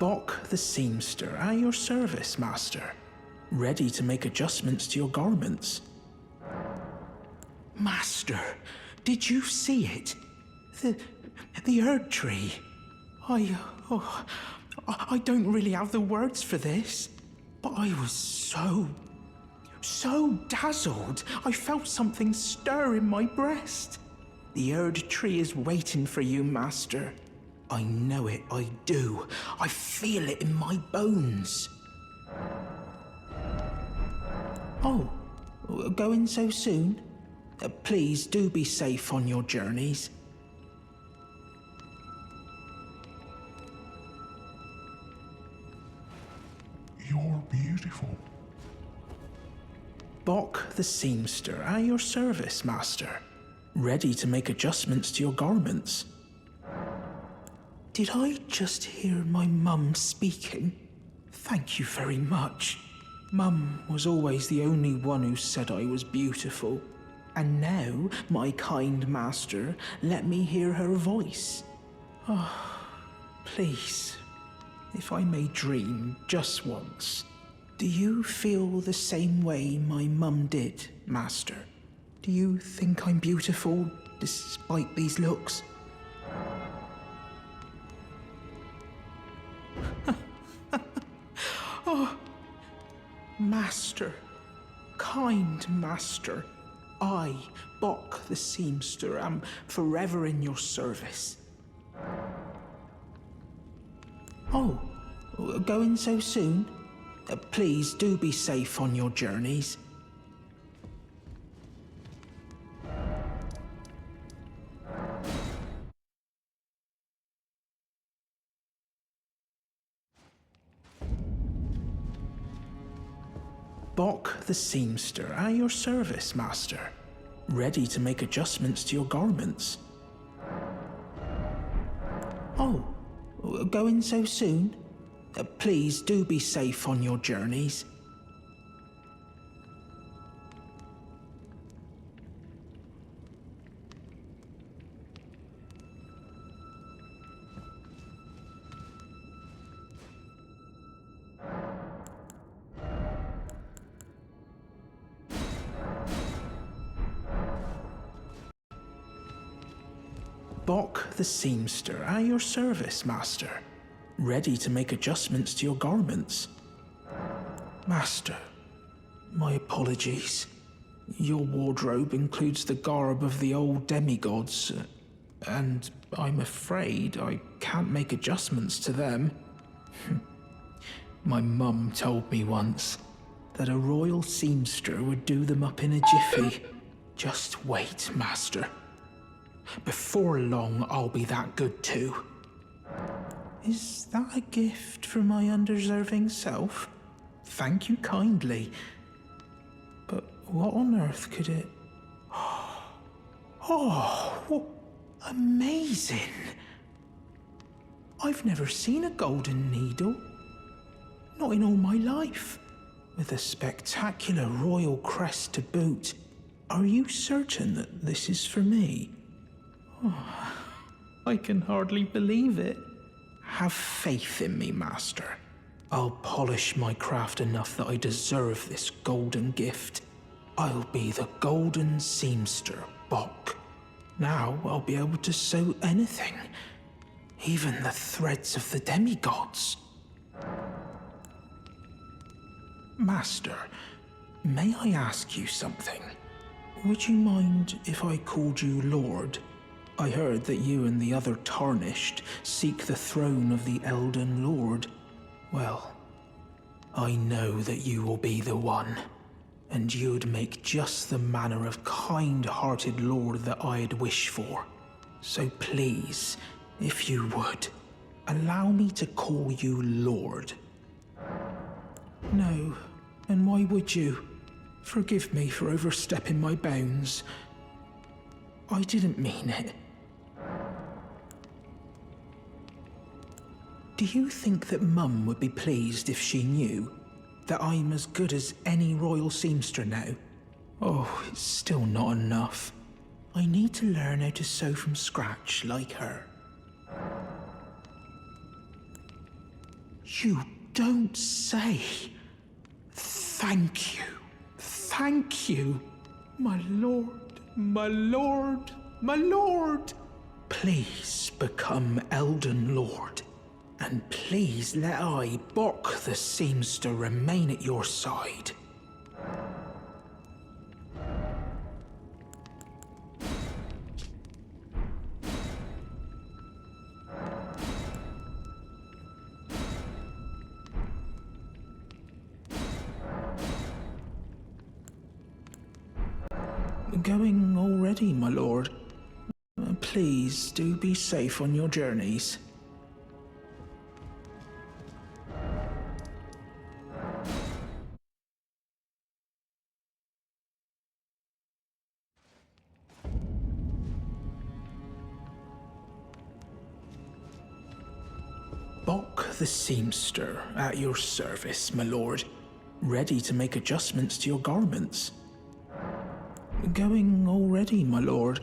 Bock the seamster, at your service, master. Ready to make adjustments to your garments. Master, did you see it? The Erd tree. I don't really have the words for this, but I was so dazzled. I felt something stir in my breast. The Erd tree is waiting for you, master. I know it, I do. I feel it in my bones. Oh, going so soon? Please do be safe on your journeys. You're beautiful. Bock the seamster, at your service, master. Ready to make adjustments to your garments. Did I just hear my mum speaking? Thank you very much. Mum was always the only one who said I was beautiful. And now, my kind master, let me hear her voice. Oh, please, if I may dream just once. Do you feel the same way my mum did, master? Do you think I'm beautiful, despite these looks? Oh, master, kind master, I, Bock the seamster, am forever in your service. Oh, going so soon? Please do be safe on your journeys. Bock the seamster, at your service, master. Ready to make adjustments to your garments. Oh, going so soon? Please do be safe on your journeys. Bock the seamster, at your service, master. Ready to make adjustments to your garments. Master, my apologies. Your wardrobe includes the garb of the old demigods, and I'm afraid I can't make adjustments to them. My mum told me once that a royal seamster would do them up in a jiffy. Just wait, master. Before long, I'll be that good too. Is that a gift for my undeserving self? Thank you kindly. But what on earth could it... Oh, amazing! I've never seen a golden needle. Not in all my life. With a spectacular royal crest to boot. Are you certain that this is for me? Oh, I can hardly believe it. Have faith in me, master. I'll polish my craft enough that I deserve this golden gift. I'll be the golden seamster, Bock. Now I'll be able to sew anything, even the threads of the demigods. Master, may I ask you something? Would you mind if I called you Lord? I heard that you and the other Tarnished seek the throne of the Elden Lord. Well, I know that you will be the one, and you'd make just the manner of kind-hearted lord that I'd wish for. So please, if you would, allow me to call you Lord. No, and why would you? Forgive me for overstepping my bounds. I didn't mean it. Do you think that Mum would be pleased if she knew that I'm as good as any royal seamster now? Oh, it's still not enough. I need to learn how to sew from scratch like her. You don't say. Thank you. Thank you. My lord, my lord, my lord. Please become Elden Lord. And please let I, Bok the Seamster, remain at your side. Going already, my lord. Please do be safe on your journeys. Bok the Seamster, at your service, my lord. Ready to make adjustments to your garments. Going already, my lord.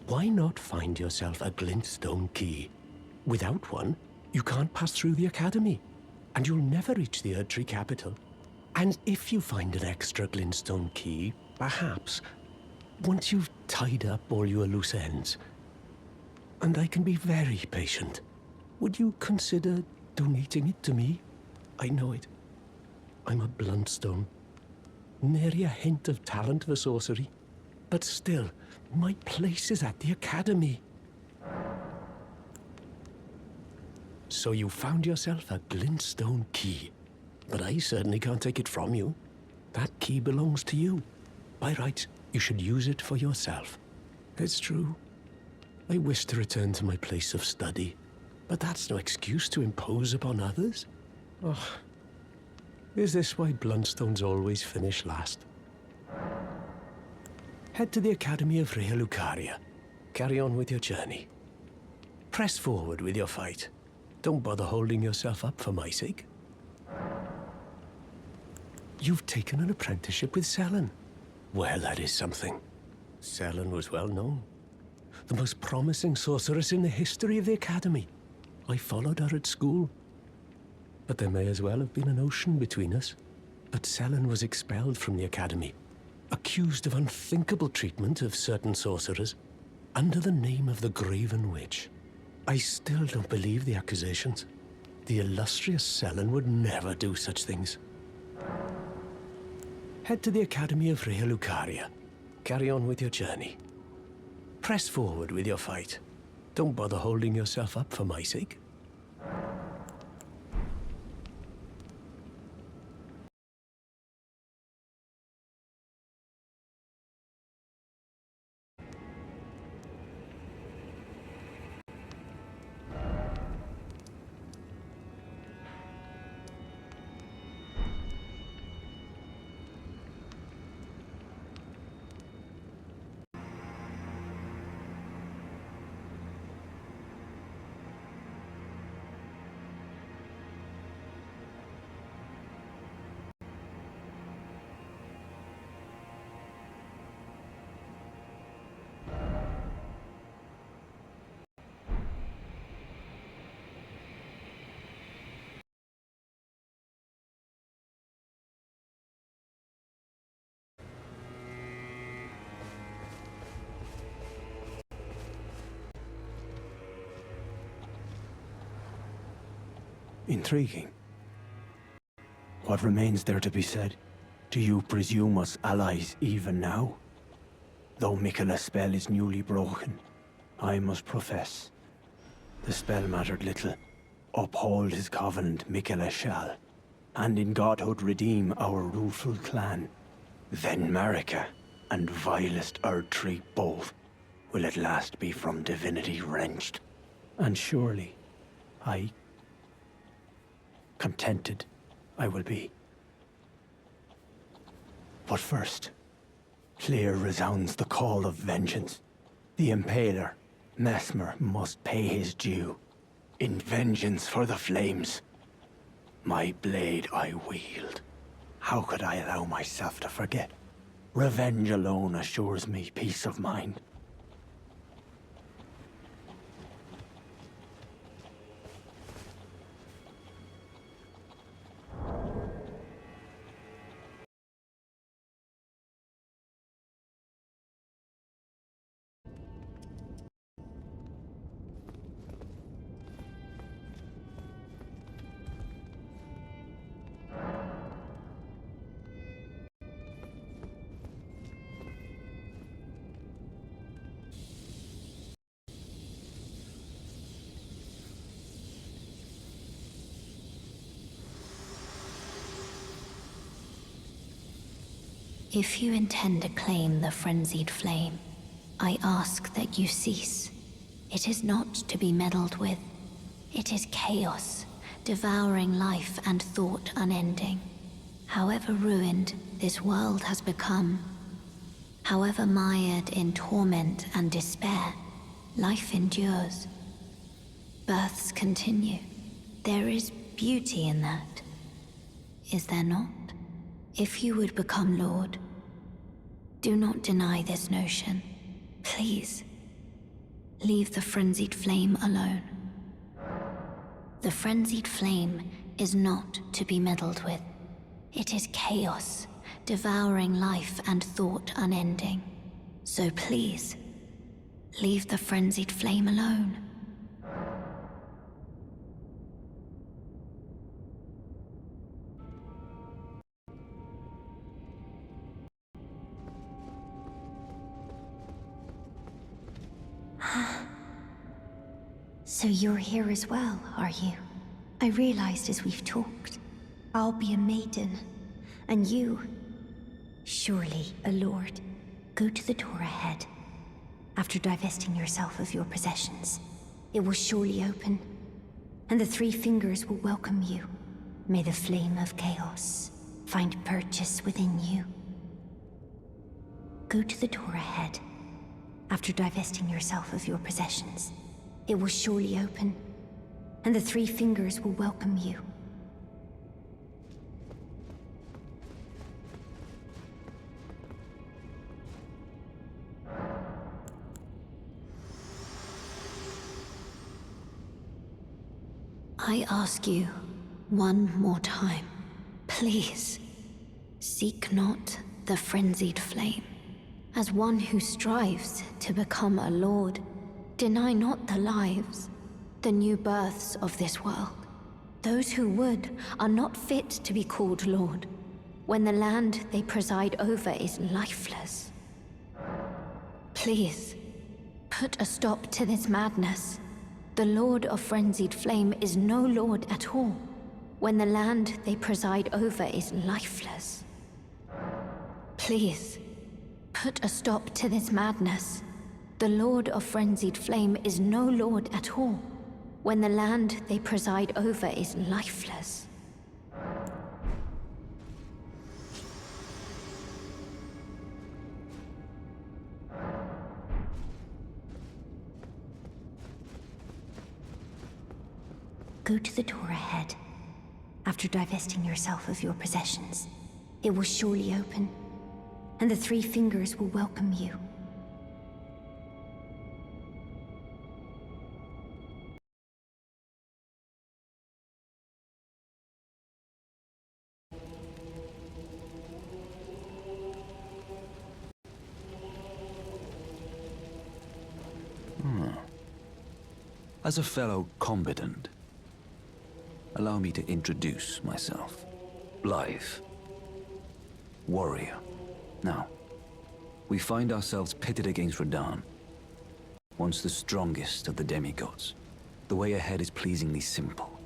Why not find yourself a glintstone key? Without one, you can't pass through the academy, and you'll never reach the Erdtree capital. And if you find an extra glintstone key, perhaps, once you've tied up all your loose ends, and I can be very patient, would you consider donating it to me? I know it. I'm a bluntstone. Nary a hint of talent for sorcery. But still, my place is at the academy. So you found yourself a glintstone key. But I certainly can't take it from you. That key belongs to you. By rights, you should use it for yourself. It's true. I wish to return to my place of study, but that's no excuse to impose upon others. Oh, is this why bluntstones always finish last? Head to the Academy of Rea Lucaria. Carry on with your journey. Press forward with your fight. Don't bother holding yourself up for my sake. You've taken an apprenticeship with Selen. Well, that is something. Selen was well known. The most promising sorceress in the history of the Academy. I followed her at school. But there may as well have been an ocean between us. But Selen was expelled from the Academy, accused of unthinkable treatment of certain sorcerers, under the name of the Graven Witch. I still don't believe the accusations. The illustrious Selen would never do such things. Head to the Academy of Rea Lucaria. Carry on with your journey. Press forward with your fight. Don't bother holding yourself up for my sake. Intriguing. What remains there to be said? Do you presume us allies even now? Though Miquella's spell is newly broken, I must profess, the spell mattered little. Uphold his covenant, Miquella shall, and in godhood redeem our rueful clan. Then Marika and vilest Erdtree both will at last be from divinity wrenched. And surely, contented I will be. But first, clear resounds the call of vengeance. The Impaler, Mesmer, must pay his due. In vengeance for the flames, my blade I wield. How could I allow myself to forget? Revenge alone assures me peace of mind. If you intend to claim the frenzied flame, I ask that you cease. It is not to be meddled with. It is chaos, devouring life and thought unending. However ruined this world has become, however mired in torment and despair, life endures. Births continue. There is beauty in that. Is there not? If you would become Lord, do not deny this notion. Please, leave the frenzied flame alone. The frenzied flame is not to be meddled with. It is chaos, devouring life and thought unending. So please, leave the frenzied flame alone. So you're here as well, are you? I realized as we've talked, I'll be a maiden, and you, surely a lord. Go to the door ahead. After divesting yourself of your possessions, it will surely open, and the three fingers will welcome you. May the flame of chaos find purchase within you. Go to the door ahead. After divesting yourself of your possessions, it will surely open, and the three fingers will welcome you. I ask you one more time, please, seek not the frenzied flame. As one who strives to become a lord, deny not the lives, the new births of this world. Those who would are not fit to be called lord, when the land they preside over is lifeless. Please, put a stop to this madness. The Lord of Frenzied Flame is no lord at all, when the land they preside over is lifeless. Please, put a stop to this madness. The Lord of Frenzied Flame is no lord at all, when the land they preside over is lifeless. Go to the door ahead. After divesting yourself of your possessions, it will surely open, and the three fingers will welcome you. As a fellow combatant, allow me to introduce myself. Blythe. Warrior. Now, we find ourselves pitted against Radahn, once the strongest of the demigods. The way ahead is pleasingly simple.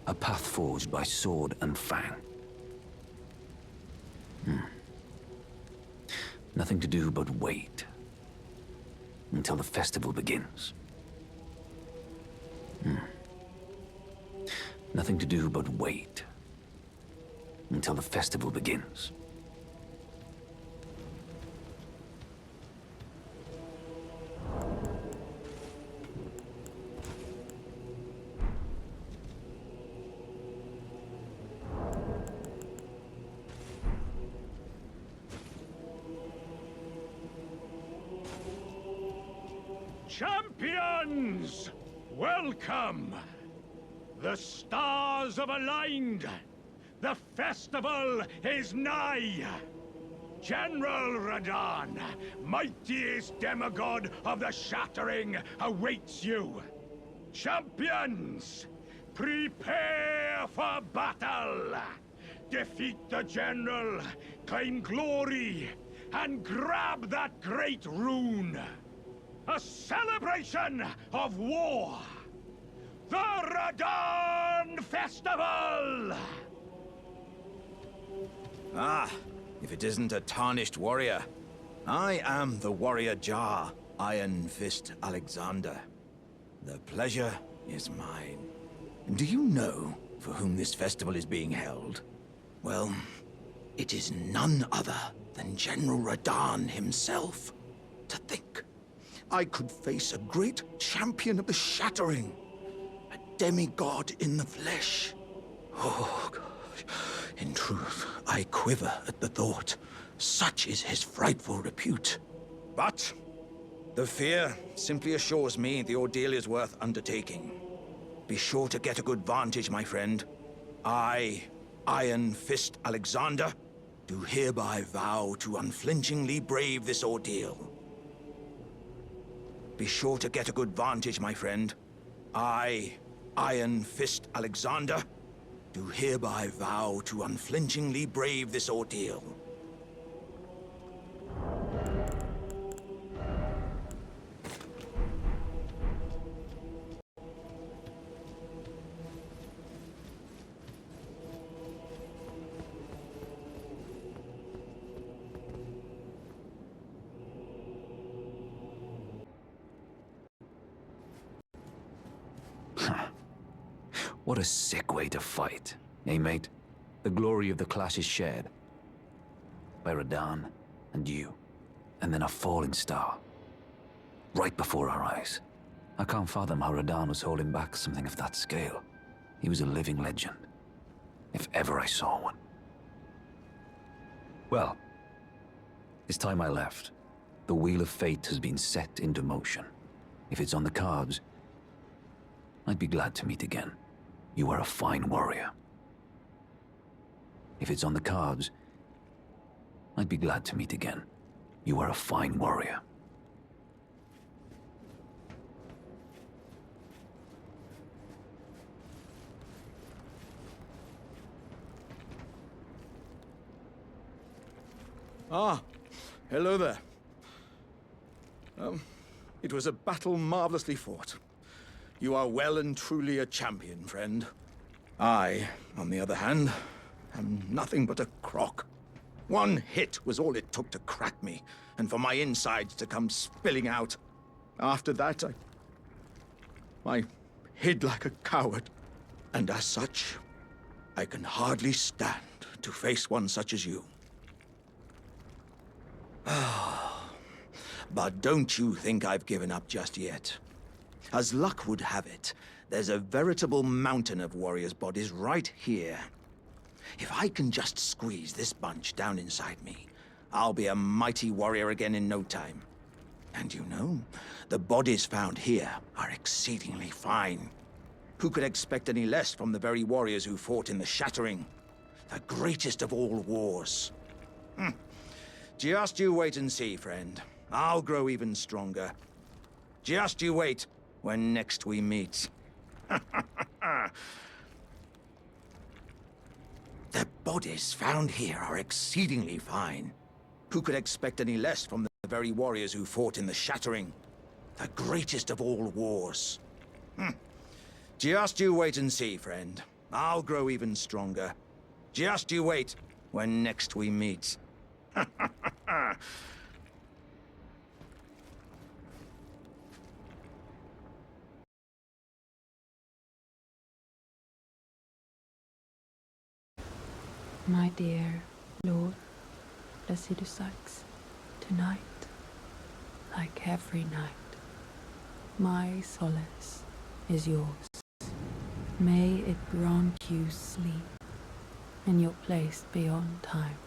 A path forged by sword and fang. Nothing to do but wait until the festival begins. Nothing to do but wait until the festival begins. Champions! Welcome! The stars have aligned! The festival is nigh! General Radahn, mightiest demigod of the Shattering, awaits you! Champions! Prepare for battle! Defeat the General, claim glory, and grab that great rune! A celebration of war! The Radahn Festival! Ah, if it isn't a tarnished warrior. I am the warrior Jar, Iron Fist Alexander. The pleasure is mine. Do you know for whom this festival is being held? Well, it is none other than General Radahn himself. To think, I could face a great champion of the Shattering. A demigod in the flesh. Oh, gosh. In truth, I quiver at the thought. Such is his frightful repute. But the fear simply assures me the ordeal is worth undertaking. Be sure to get a good vantage, my friend. I, Iron Fist Alexander, do hereby vow to unflinchingly brave this ordeal. Be sure to get a good vantage, my friend. I, Iron Fist Alexander, do hereby vow to unflinchingly brave this ordeal. What a sick way to fight, eh, mate? The glory of the clash is shared. By Radahn, and you, and then a falling star. Right before our eyes. I can't fathom how Radahn was holding back something of that scale. He was a living legend. If ever I saw one. Well, it's time I left. The wheel of fate has been set into motion. If it's on the cards, I'd be glad to meet again. You are a fine warrior. If it's on the cards, I'd be glad to meet again. You are a fine warrior. Ah, hello there. It was a battle marvelously fought. You are well and truly a champion, friend. I, on the other hand, am nothing but a crock. One hit was all it took to crack me, and for my insides to come spilling out. After that, I hid like a coward. And as such, I can hardly stand to face one such as you. But don't you think I've given up just yet. As luck would have it, there's a veritable mountain of warriors' bodies right here. If I can just squeeze this bunch down inside me, I'll be a mighty warrior again in no time. And you know, the bodies found here are exceedingly fine. Who could expect any less from the very warriors who fought in the Shattering? The greatest of all wars. Just you wait and see, friend. I'll grow even stronger. Just you wait when next we meet. The bodies found here are exceedingly fine. Who could expect any less from the very warriors who fought in the Shattering? The greatest of all wars. Just you wait and see, friend. I'll grow even stronger. Just you wait when next we meet. My dear Lord Placidusax, tonight, like every night, my solace is yours. May it grant you sleep in your place beyond time.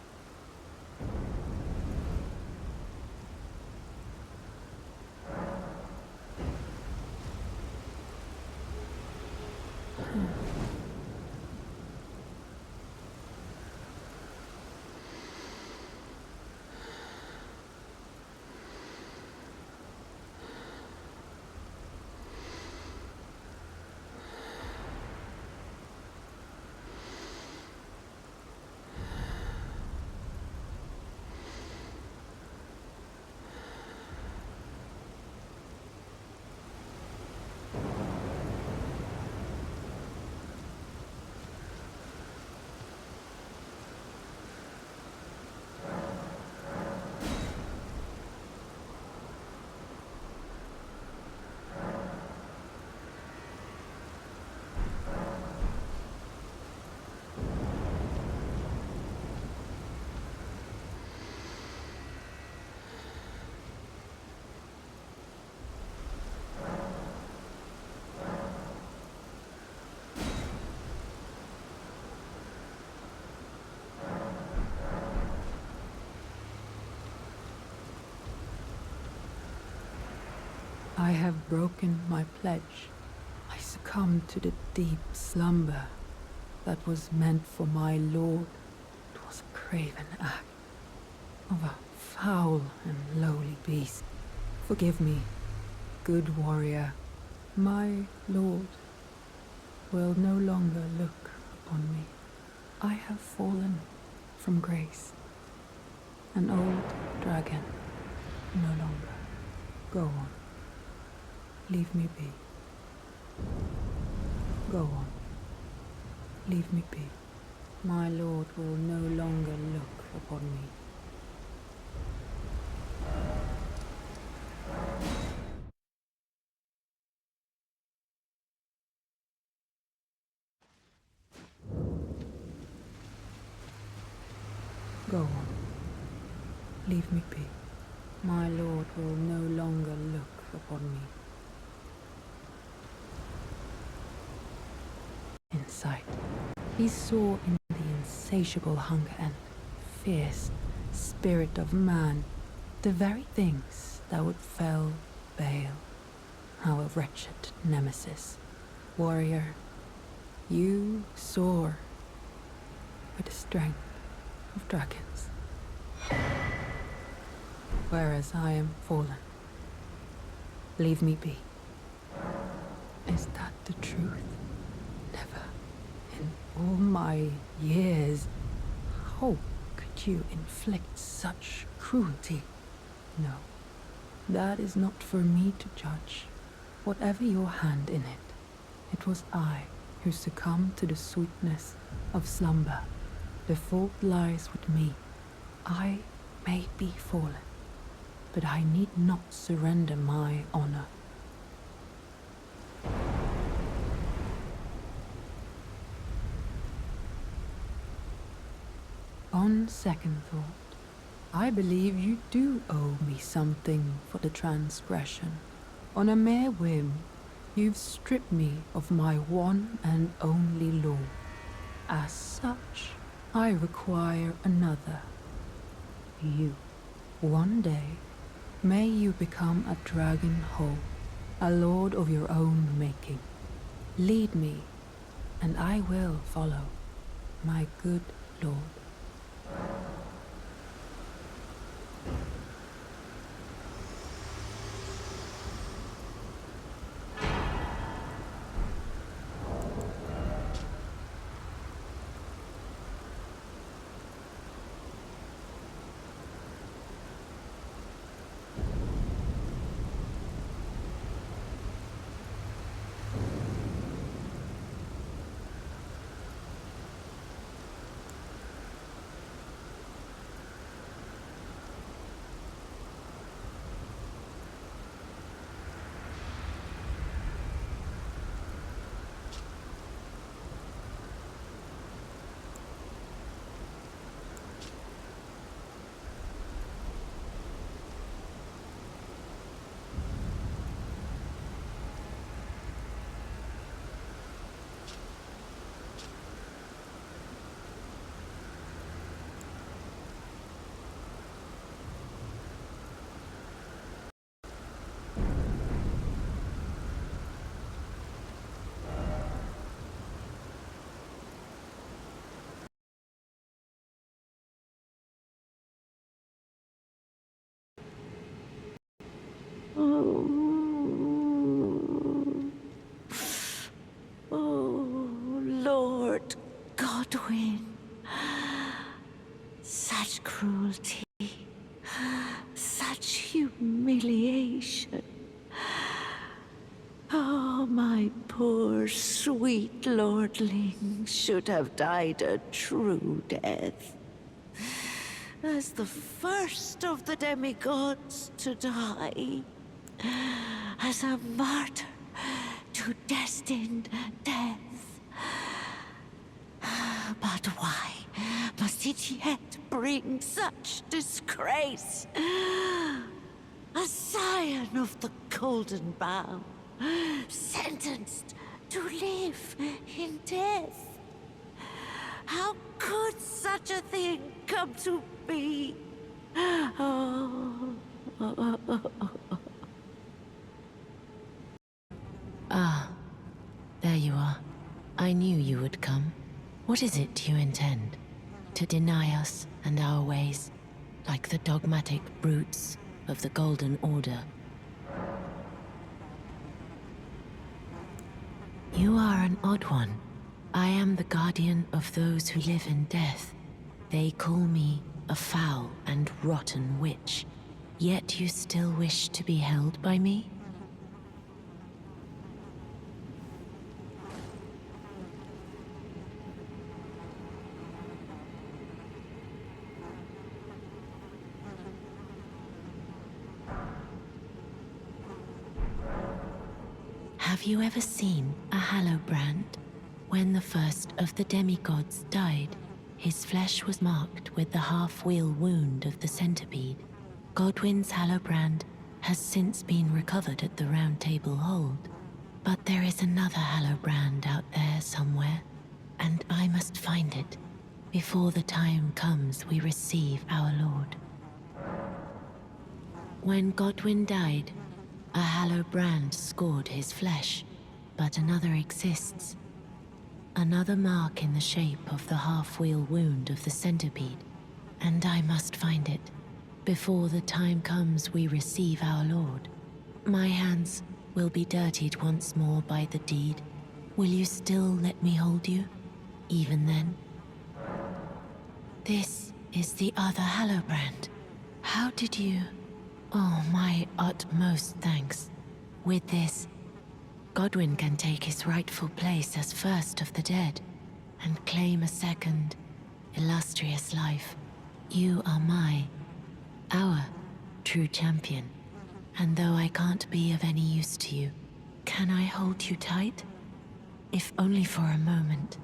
I have broken my pledge. I succumb to the deep slumber that was meant for my lord. It was a craven act of a foul and lowly beast. Forgive me, good warrior. My lord will no longer look upon me. I have fallen from grace. An old dragon, no longer. Go on. Leave me be. Go on. Leave me be. My lord will no longer look upon me. Go on. Leave me be. My lord will no longer look upon me. In sight, he saw in the insatiable hunger and fierce spirit of man the very things that would fell Baal, our wretched nemesis. Warrior, you soar with the strength of dragons, whereas I am fallen. Leave me be. Is that the truth? Never. In all my years, how could you inflict such cruelty? No, that is not for me to judge. Whatever your hand in it, it was I who succumbed to the sweetness of slumber. The fault lies with me. I may be fallen, but I need not surrender my honor. On second thought, I believe you do owe me something for the transgression. On a mere whim, you've stripped me of my one and only law. As such, I require another. You. One day, may you become a dragon whole, a lord of your own making. Lead me, and I will follow, my good lord. Oh, Lord Godwin. Such cruelty. Such humiliation. Oh, my poor, sweet lordling should have died a true death. As the first of the demigods to die. As a martyr to destined death. But why must it yet bring such disgrace? A scion of the Golden Bough, sentenced to live in death. How could such a thing come to be? Oh. Ah, there you are. I knew you would come. What is it you intend? To deny us and our ways, like the dogmatic brutes of the Golden Order? You are an odd one. I am the guardian of those who live in death. They call me a foul and rotten witch. Yet you still wish to be held by me? Have you ever seen a Hallowbrand? When the first of the demigods died, his flesh was marked with the half-wheel wound of the centipede. Godwyn's Hallowbrand has since been recovered at the Round Table Hold. But there is another Hallowbrand out there somewhere, and I must find it before the time comes we receive our Lord. When Godwyn died, a Hallowbrand scored his flesh, but another exists. Another mark in the shape of the half-wheel wound of the centipede, and I must find it before the time comes we receive our Lord. My hands will be dirtied once more by the deed. Will you still let me hold you, even then? This is the other Hallowbrand. How did you... Oh, my utmost thanks. With this, Godwyn can take his rightful place as first of the dead, and claim a second, illustrious life. You are our true champion. And though I can't be of any use to you, can I hold you tight? If only for a moment.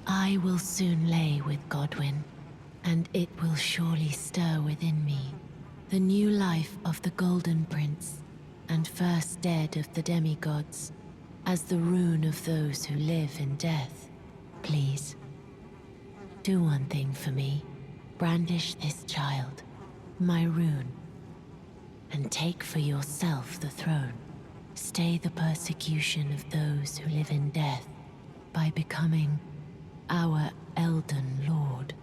I will soon lay with Godwyn, and it will surely stir within me the new life of the Golden Prince, and first dead of the demigods, as the rune of those who live in death. Please, do one thing for me. Brandish this child, my rune, and take for yourself the throne. Stay the persecution of those who live in death by becoming our Elden Lord.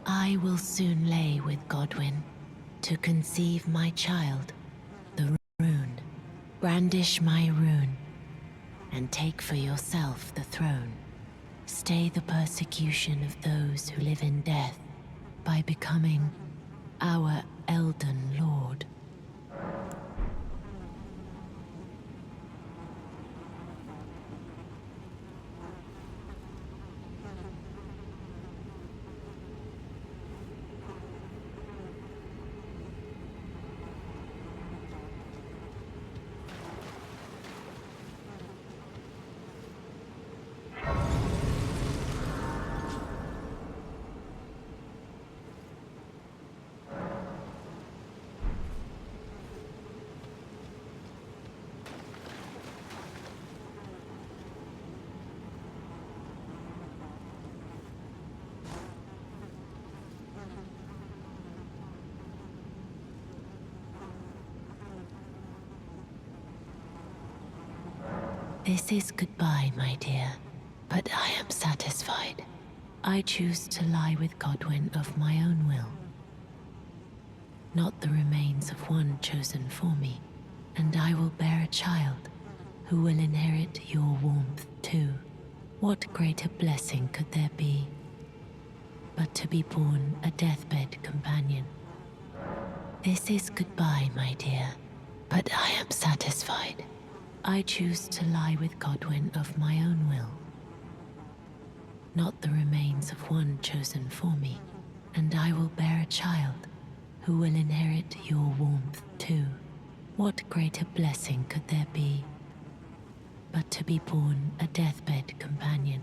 I will soon lay with Godwyn to conceive my child, the rune. Brandish my rune, and take for yourself the throne. Stay the persecution of those who live in death by becoming our Elden Lord. This is goodbye, my dear. but I am satisfied. I choose to lie with Godwin of my own will, not the remains of one chosen for me, and I will bear a child who will inherit your warmth too. What greater blessing could there be but to be born a deathbed companion? This is goodbye, my dear, but I am satisfied. I choose to lie with Godwin of my own will, not the remains of one chosen for me, and I will bear a child who will inherit your warmth too. What greater blessing could there be but to be born a deathbed companion?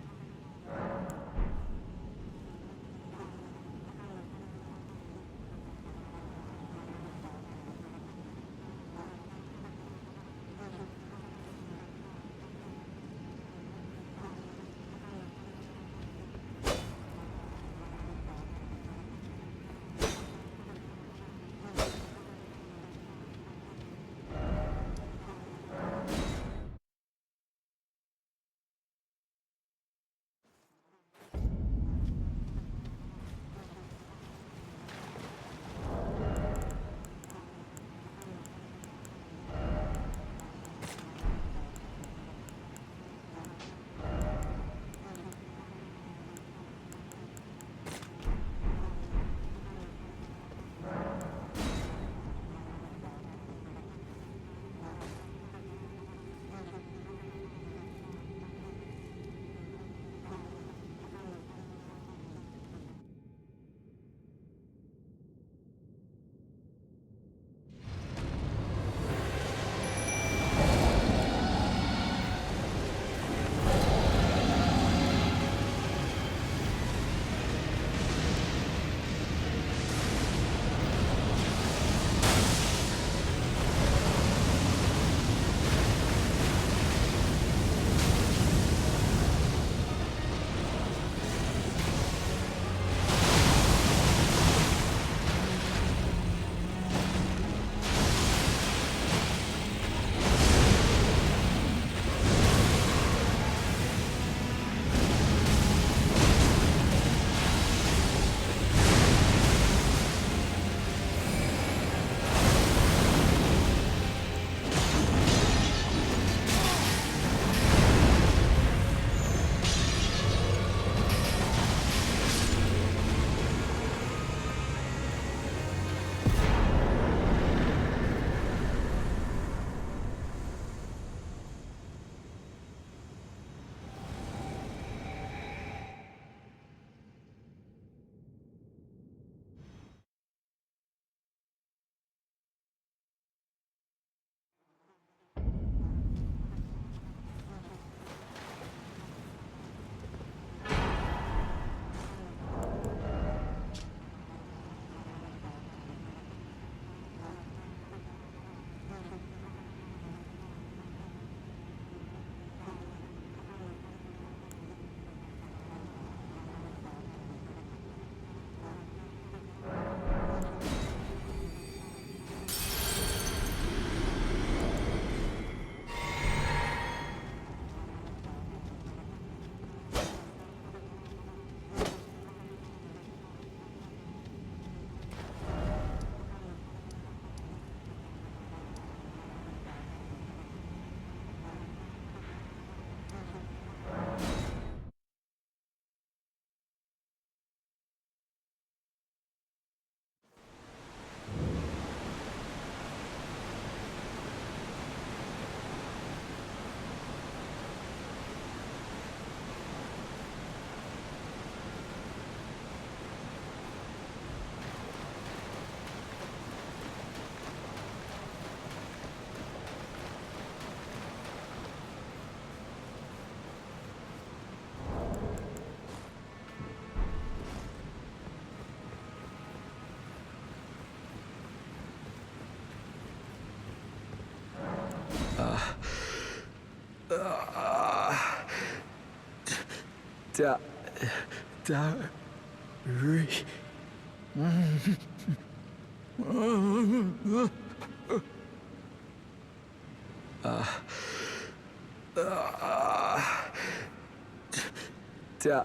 Da...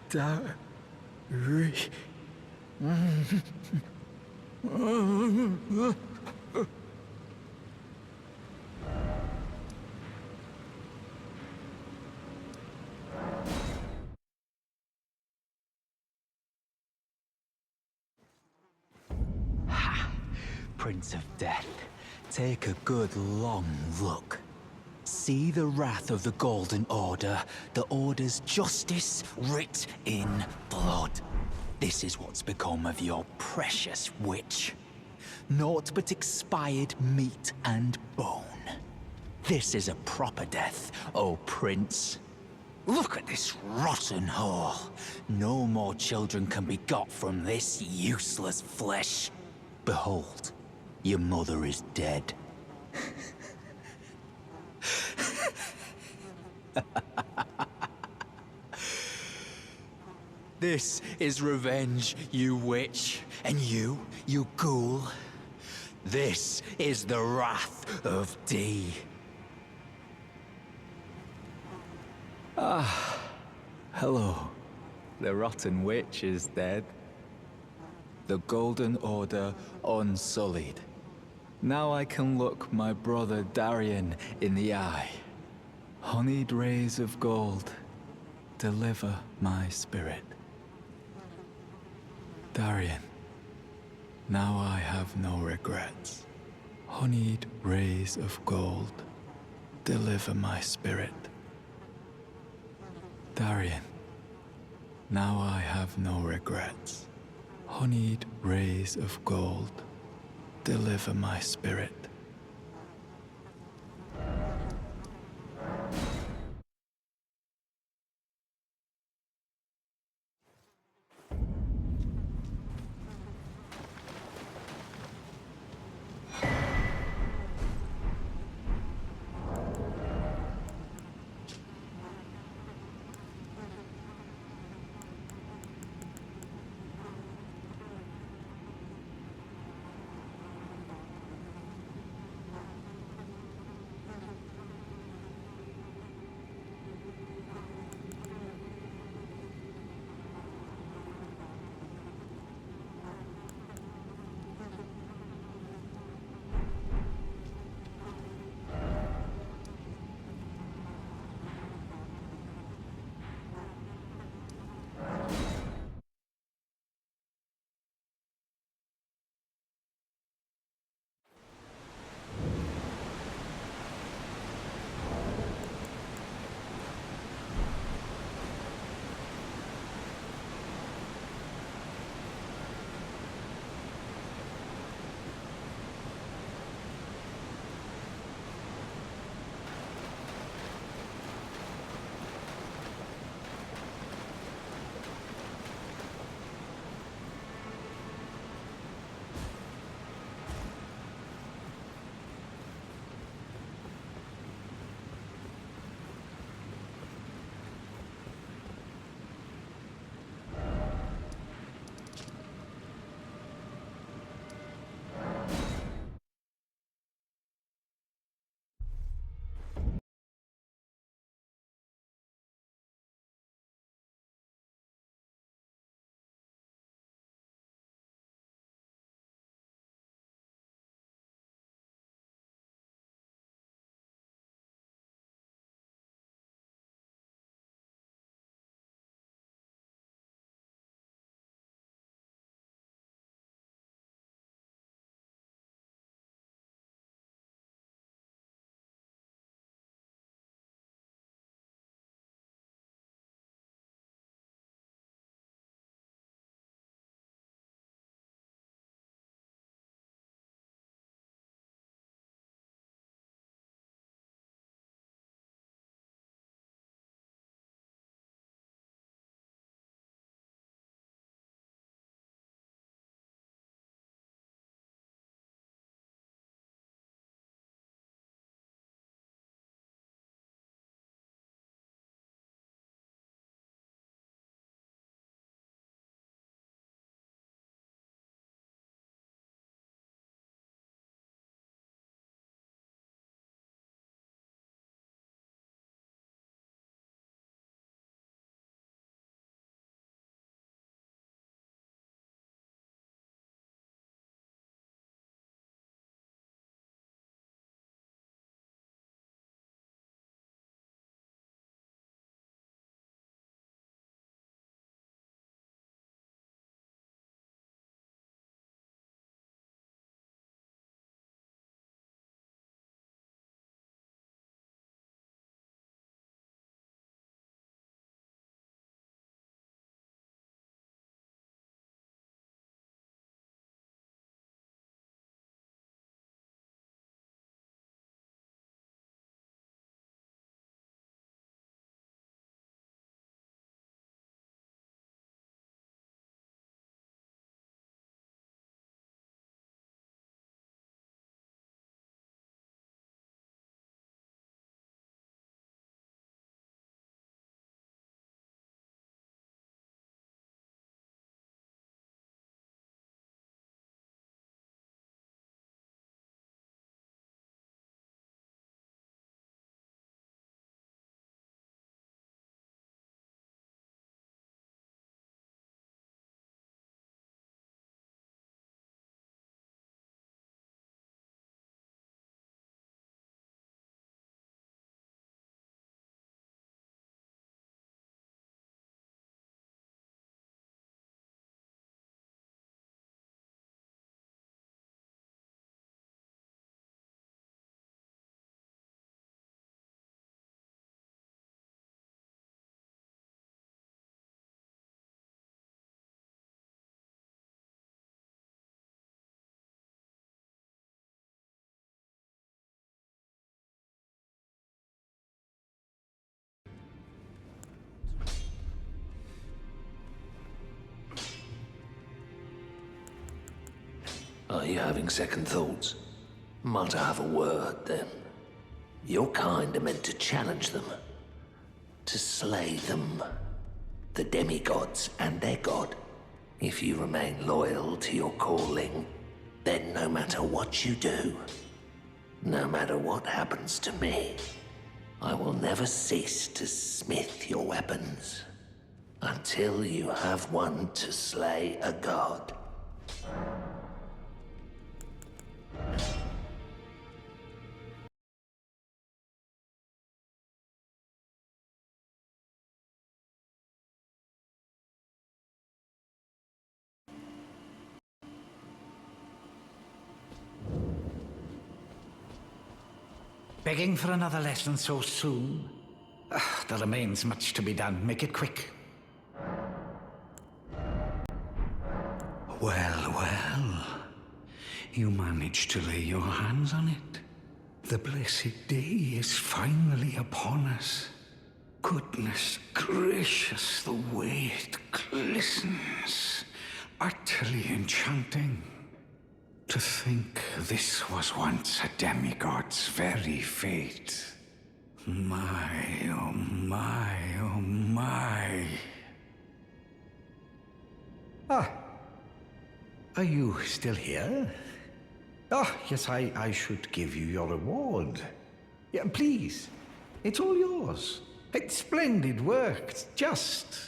Da... Re... Prince of Death, take a good long look. See the wrath of the Golden Order, the Order's justice writ in blood. This is what's become of your precious witch. Naught but expired meat and bone. This is a proper death, O Prince. Look at this rotten whore. No more children can be got from this useless flesh. Behold, your mother is dead. This is revenge, you witch, and you ghoul. This is the wrath of D. Hello. The rotten witch is dead. The Golden Order unsullied. Now I can look my brother Darien in the eye. Honeyed rays of gold, deliver my spirit. Darien, now I have no regrets. Honeyed rays of gold, deliver my spirit. Darien, now I have no regrets. Honeyed rays of gold, deliver my spirit. you having second thoughts? Might I have a word, then? Your kind are meant to challenge them. To slay them. The demigods and their god. If you remain loyal to your calling, then no matter what you do, no matter what happens to me, I will never cease to smith your weapons until you have one to slay a god. Begging for another lesson so soon? There remains much to be done. Make it quick. Well, well. You managed to lay your hands on it. The blessed day is finally upon us. Goodness gracious, the way it glistens. Utterly enchanting. To think this was once a demigod's very fate. My, oh my, oh my. Ah, are you still here? Oh, yes, I should give you your reward. Yeah, please, it's all yours. It's splendid work, it's just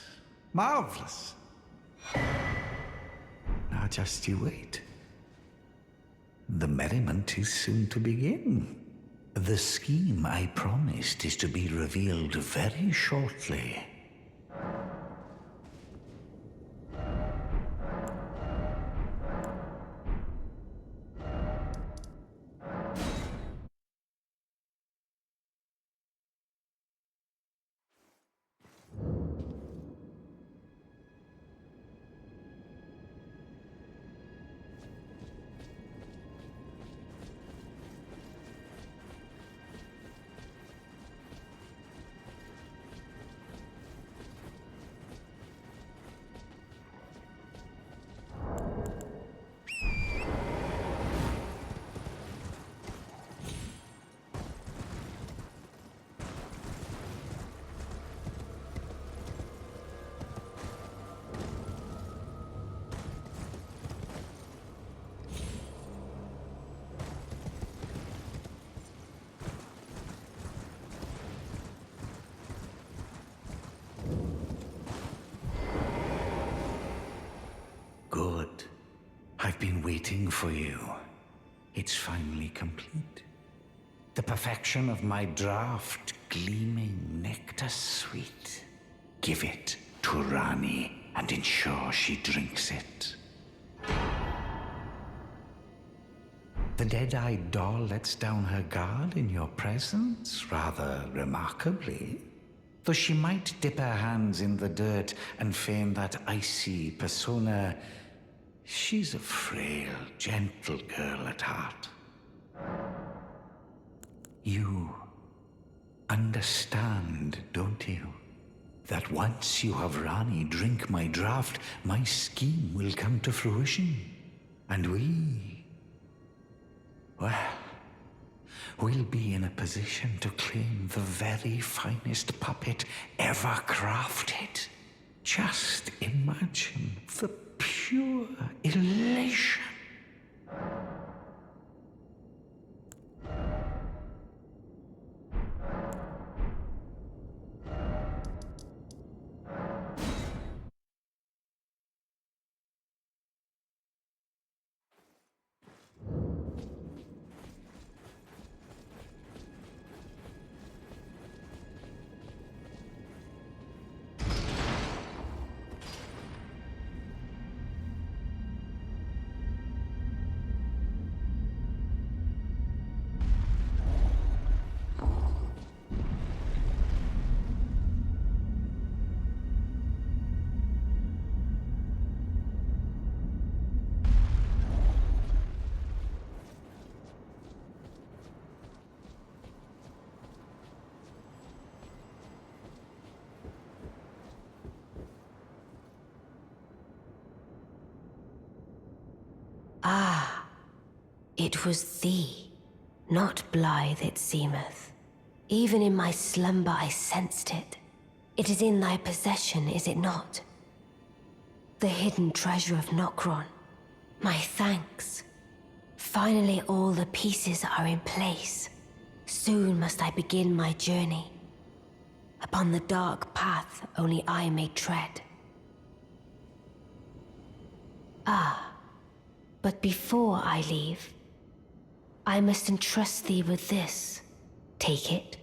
marvelous. Now just you wait. The merriment is soon to begin. The scheme I promised is to be revealed very shortly. Good. I've been waiting for you. It's finally complete. The perfection of my draft, gleaming nectar sweet. Give it to Rani and ensure she drinks it. The dead-eyed doll lets down her guard in your presence, rather remarkably. Though she might dip her hands in the dirt and feign that icy persona, she's a frail, gentle girl at heart. You understand, don't you? That once you have Rani drink my draft, my scheme will come to fruition. And we'll be in a position to claim the very finest puppet ever crafted. Just imagine the pure elation. Ah, It was thee, not blithe it seemeth. Even in my slumber I sensed it. It is in thy possession, is it not? The hidden treasure of Nokron. My thanks. Finally all the pieces are in place. Soon must I begin my journey. Upon the dark path only I may tread. Ah, but before I leave, I must entrust thee with this. Take it.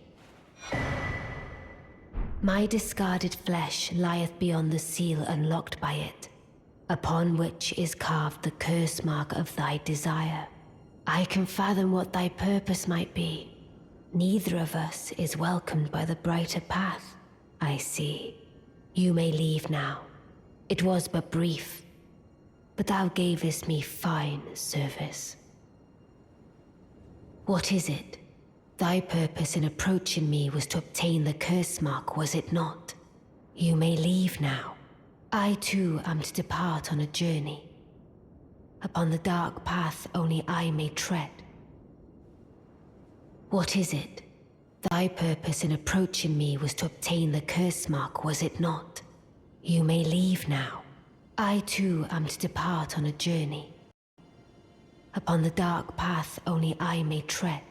My discarded flesh lieth beyond the seal unlocked by it, upon which is carved the curse mark of thy desire. I can fathom what thy purpose might be. Neither of us is welcomed by the brighter path, I see. You may leave now. It was but brief, but thou gavest me fine service. What is it? Thy purpose in approaching me was to obtain the curse mark, was it not? You may leave now. I too am to depart on a journey. Upon the dark path only I may tread. What is it? Thy purpose in approaching me was to obtain the curse mark, was it not? You may leave now. I too am to depart on a journey. Upon the dark path only I may tread.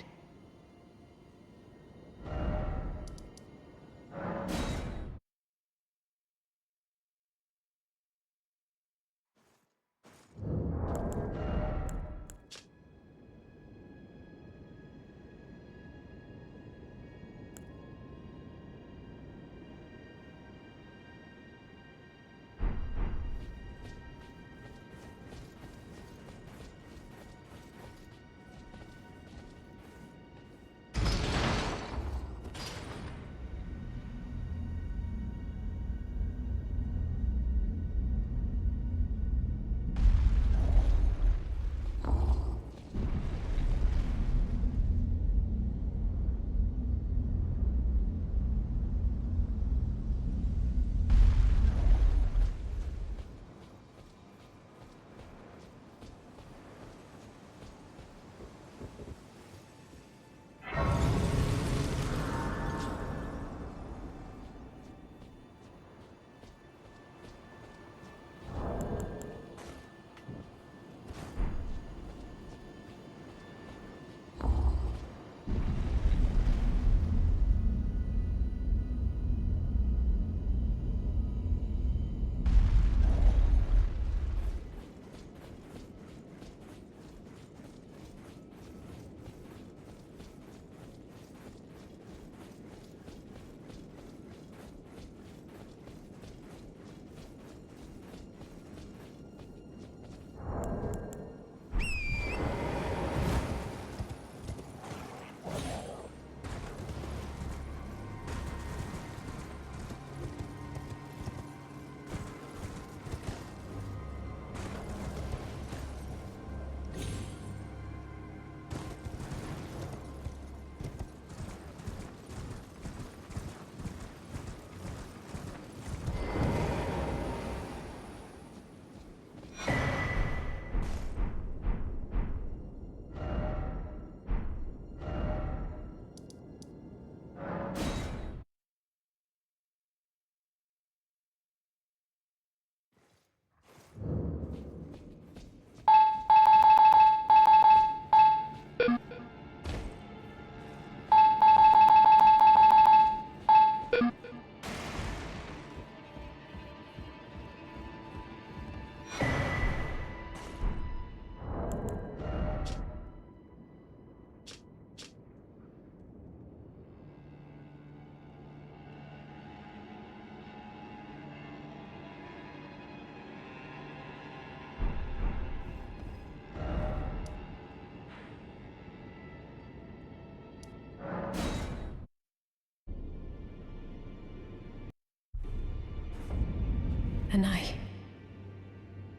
And I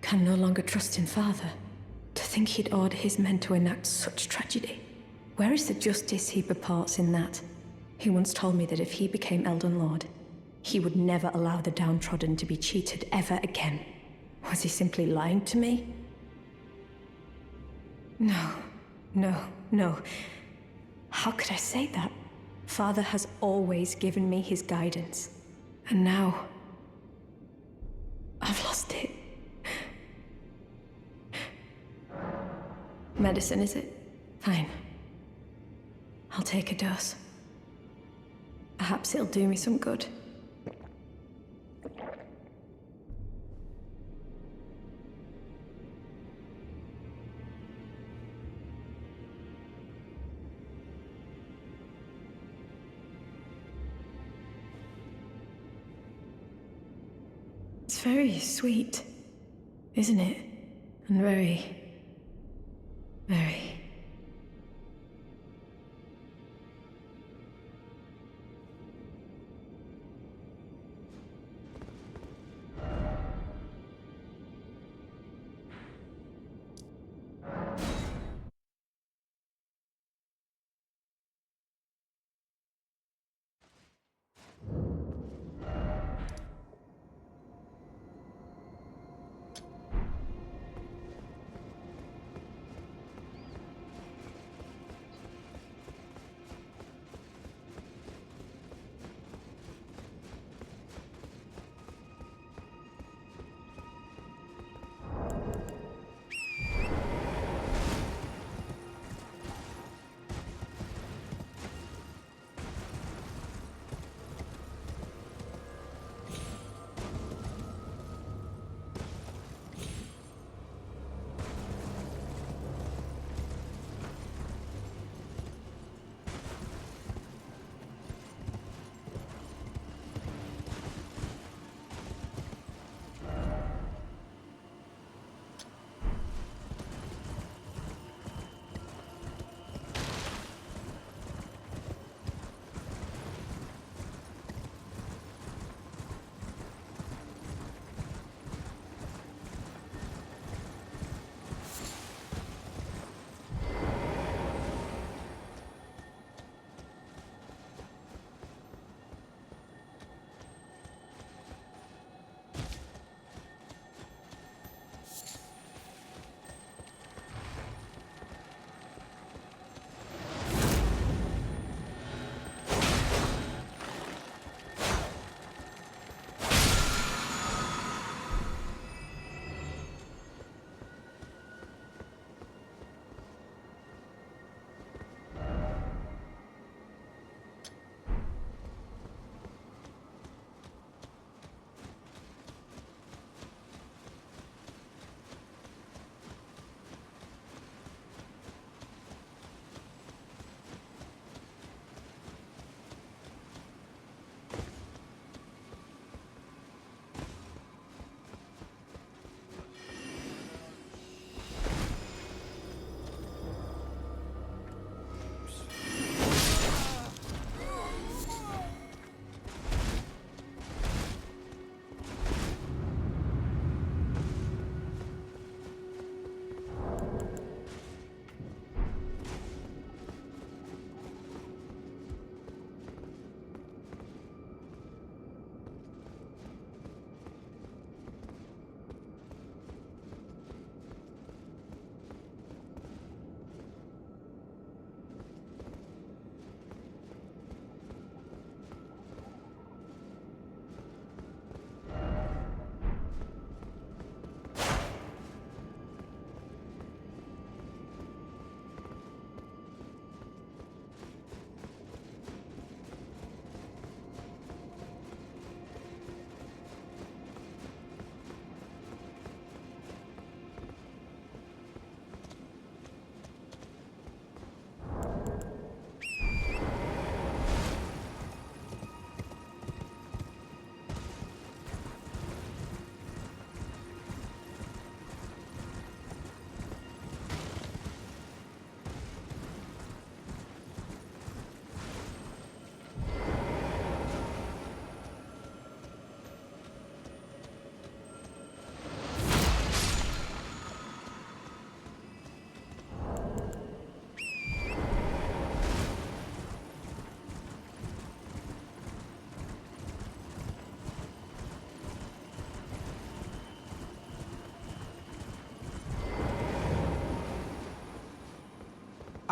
can no longer trust in Father. To think he'd order his men to enact such tragedy. Where is the justice he purports in that? He once told me that if he became Elden Lord, he would never allow the downtrodden to be cheated ever again. Was he simply lying to me? No, No, no. How could I say that? Father has always given me his guidance. And now... I've lost it. Medicine, is it? Fine. I'll take a dose. Perhaps it'll do me some good. It's very sweet, isn't it? And very...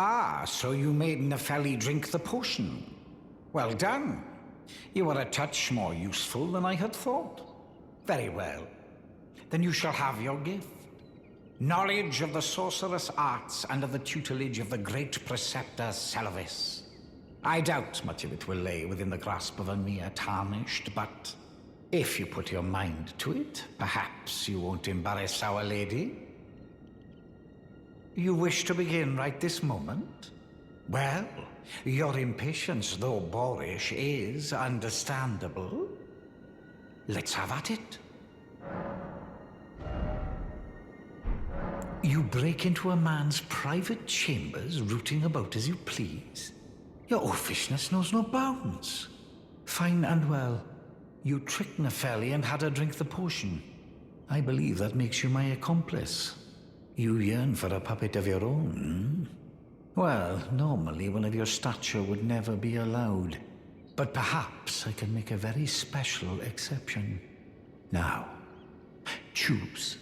Ah, so you made Nepheli drink the potion. Well done. You are a touch more useful than I had thought. Very well. Then you shall have your gift. Knowledge of the sorcerous arts and of the tutelage of the great preceptor Selvis. I doubt much of it will lay within the grasp of a mere tarnished, but if you put your mind to it, perhaps you won't embarrass our lady. You wish to begin right this moment? Well, your impatience, though boorish, is understandable. Let's have at it. You break into a man's private chambers, rooting about as you please. Your oafishness knows no bounds. Fine and well. You tricked Nepheli and had her drink the potion. I believe that makes you my accomplice. You yearn for a puppet of your own, hmm? Well, normally one of your stature would never be allowed. But perhaps I can make a very special exception. Now, choose.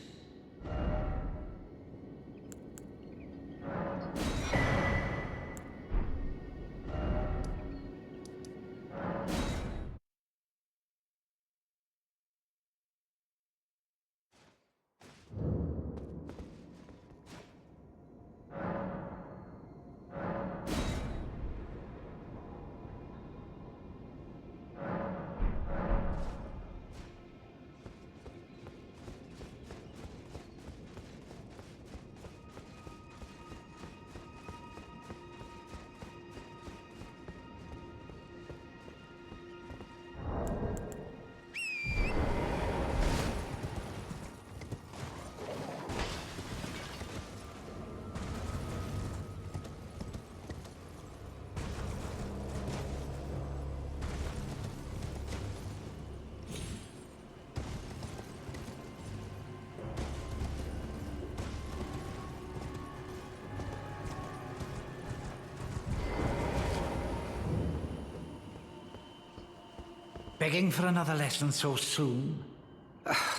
Begging for another lesson so soon?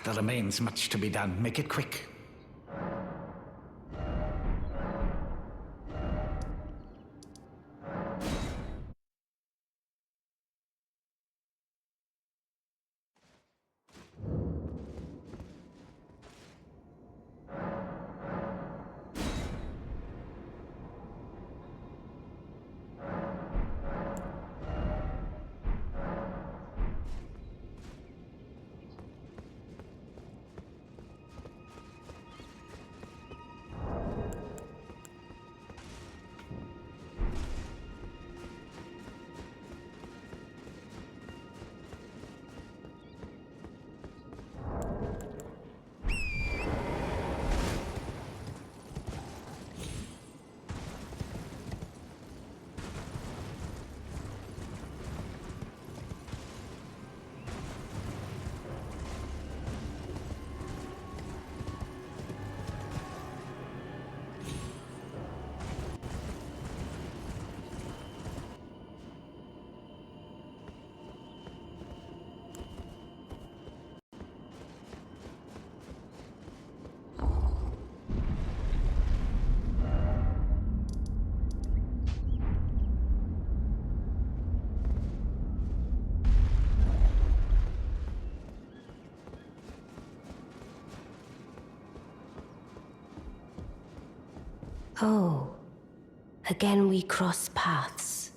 There remains much to be done. Make it quick. Oh, again we cross paths.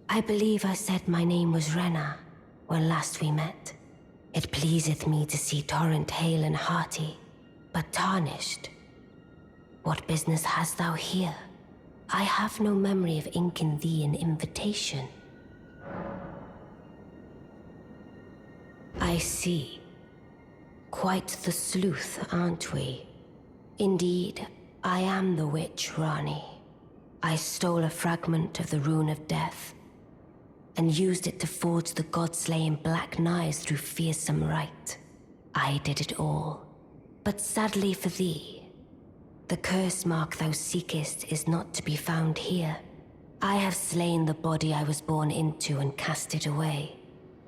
I believe I said my name was Rena when last we met. It pleaseth me to see Torrent hale and hearty, but tarnished. What business hast thou here? I have no memory of inking thee an invitation. I see. Quite the sleuth, aren't we? Indeed, I am the witch, Rani. I stole a fragment of the Rune of Death and used it to forge the god-slaying black knives through fearsome rite. I did it all. But sadly for thee, the curse mark thou seekest is not to be found here. I have slain the body I was born into and cast it away,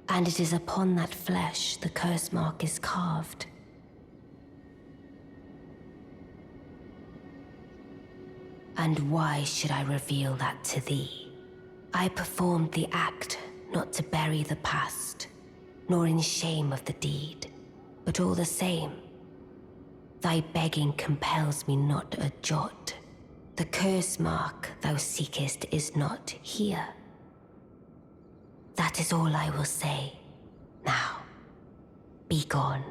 and it is upon that flesh the curse mark is carved. And why should I reveal that to thee? I performed the act not to bury the past, nor in shame of the deed, but all the same, thy begging compels me not a jot. The curse mark thou seekest is not here. That is all I will say. Now, be gone.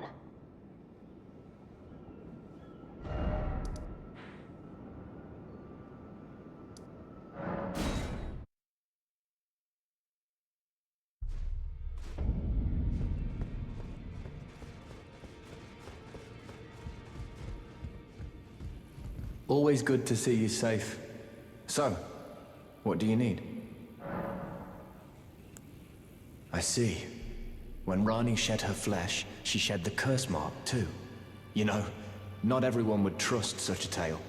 Always good to see you safe. So, what do you need? I see. When Rani shed her flesh, she shed the curse mark too. You know, not everyone would trust such a tale.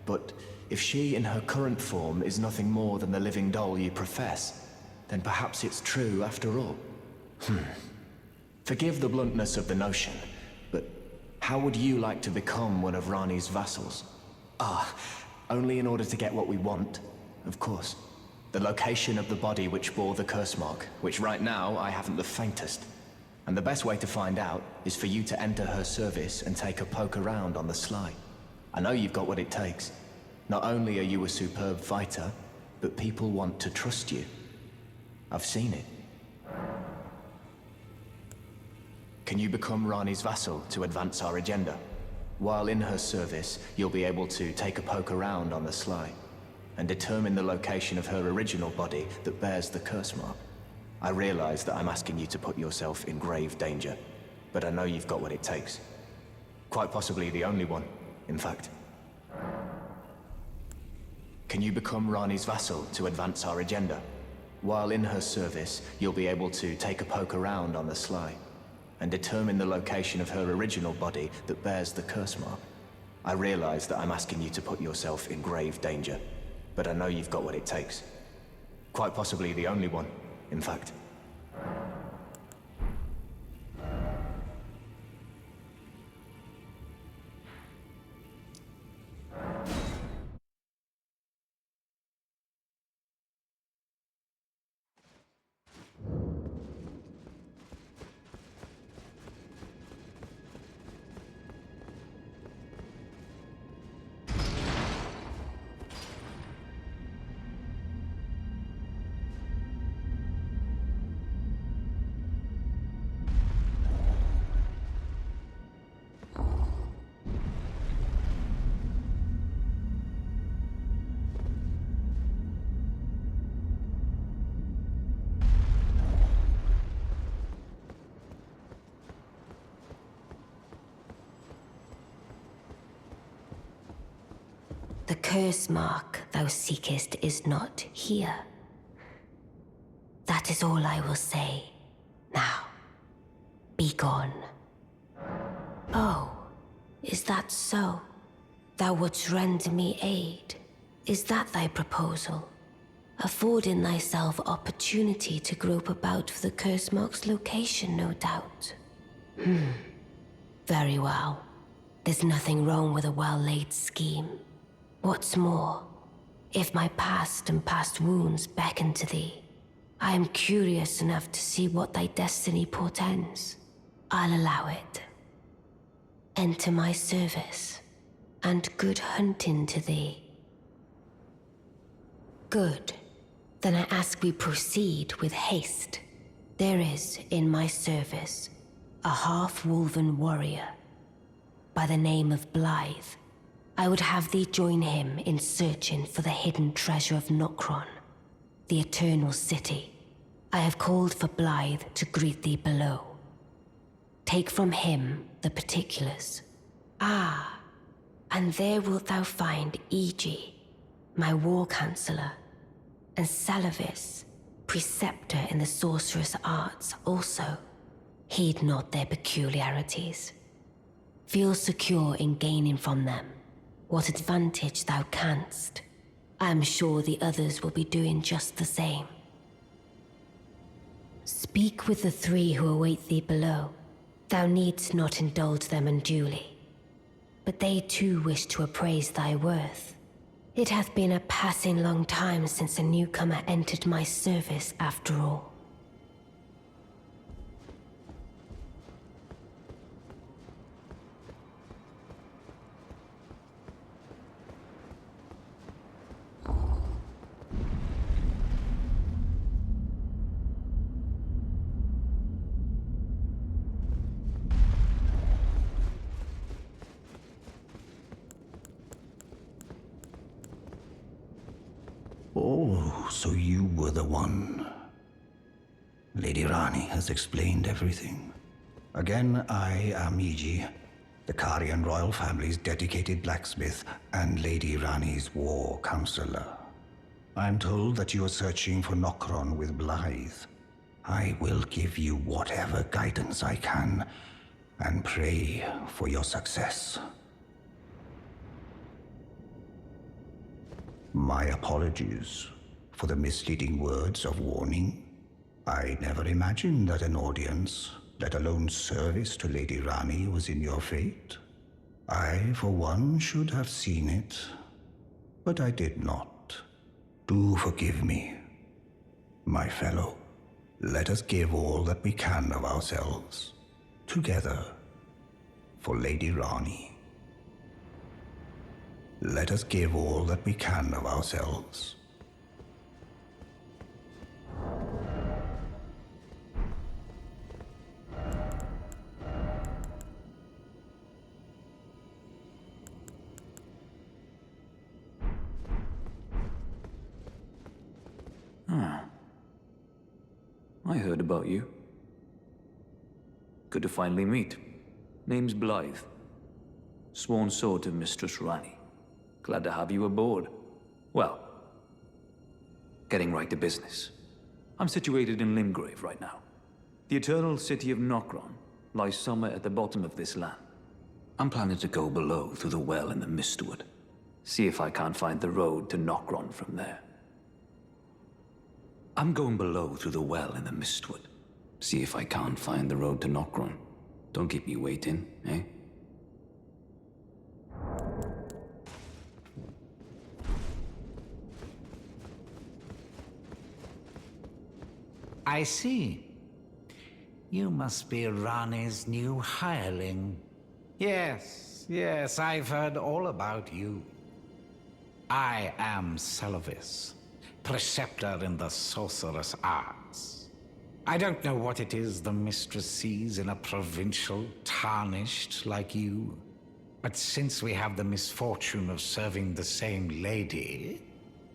But if she in her current form is nothing more than the living doll you profess, then perhaps it's true after all. Forgive the bluntness of the notion, but how would you like to become one of Rani's vassals? Only in order to get what we want, of course. The location of the body which bore the curse mark, which right now I haven't the faintest. And the best way to find out is for you to enter her service and take a poke around on the sly. I know you've got what it takes. Not only are you a superb fighter, but people want to trust you. I've seen it. Can you become Rani's vassal to advance our agenda? While in her service, you'll be able to take a poke around on the sly and determine the location of her original body that bears the curse mark. I realize that I'm asking you to put yourself in grave danger, but I know you've got what it takes. Quite possibly the only one, in fact. Can you become Rani's vassal to advance our agenda? While in her service, you'll be able to take a poke around on the sly and determine the location of her original body that bears the curse mark. I realize that I'm asking you to put yourself in grave danger, but I know you've got what it takes. Quite possibly the only one, in fact. The curse mark thou seekest is not here. That is all I will say. Now, be gone. Oh, is that so? Thou wouldst render me aid. Is that thy proposal? Affording thyself opportunity to grope about for the curse mark's location, no doubt. Very well. There's nothing wrong with a well-laid scheme. What's more, if my past and past wounds beckon to thee, I am curious enough to see what thy destiny portends. I'll allow it. Enter my service, and good hunting to thee. Good. Then I ask we proceed with haste. There is, in my service, a half-wolven warrior by the name of Blythe. I would have thee join him in searching for the hidden treasure of Nokron, the Eternal City. I have called for Blythe to greet thee below. Take from him the particulars. And there wilt thou find Iji, my war counselor, and Salavis, preceptor in the sorcerous arts also. Heed not their peculiarities. Feel secure in gaining from them what advantage thou canst. I am sure the others will be doing just the same. Speak with the three who await thee below. Thou needst not indulge them unduly, but they too wish to appraise thy worth. It hath been a passing long time since a newcomer entered my service, after all. Oh, so you were the one. Lady Rani has explained everything. Again, I am Iji, the Karian royal family's dedicated blacksmith and Lady Rani's war counselor. I'm told that you are searching for Nokron with Blythe. I will give you whatever guidance I can, and pray for your success. My apologies for the misleading words of warning. I never imagined that an audience, let alone service to Lady Rani, was in your fate. I, for one, should have seen it, but I did not. Do forgive me, my fellow. Let us give all that we can of ourselves, together, for Lady Rani. Let us give all that we can of ourselves. I heard about you. Good to finally meet. Name's Blythe. Sworn sword to Mistress Rani. Glad to have you aboard. Well, getting right to business. I'm situated in Limgrave right now. The eternal city of Nokron lies somewhere at the bottom of this land. I'm planning to go below through the well in the Mistwood. See if I can't find the road to Nokron from there. I'm going below through the well in the Mistwood. See if I can't find the road to Nokron. Don't keep me waiting, eh? I see. You must be Rani's new hireling. Yes, I've heard all about you. I am Selvis, preceptor in the sorcerous arts. I don't know what it is the mistress sees in a provincial tarnished like you, but since we have the misfortune of serving the same lady,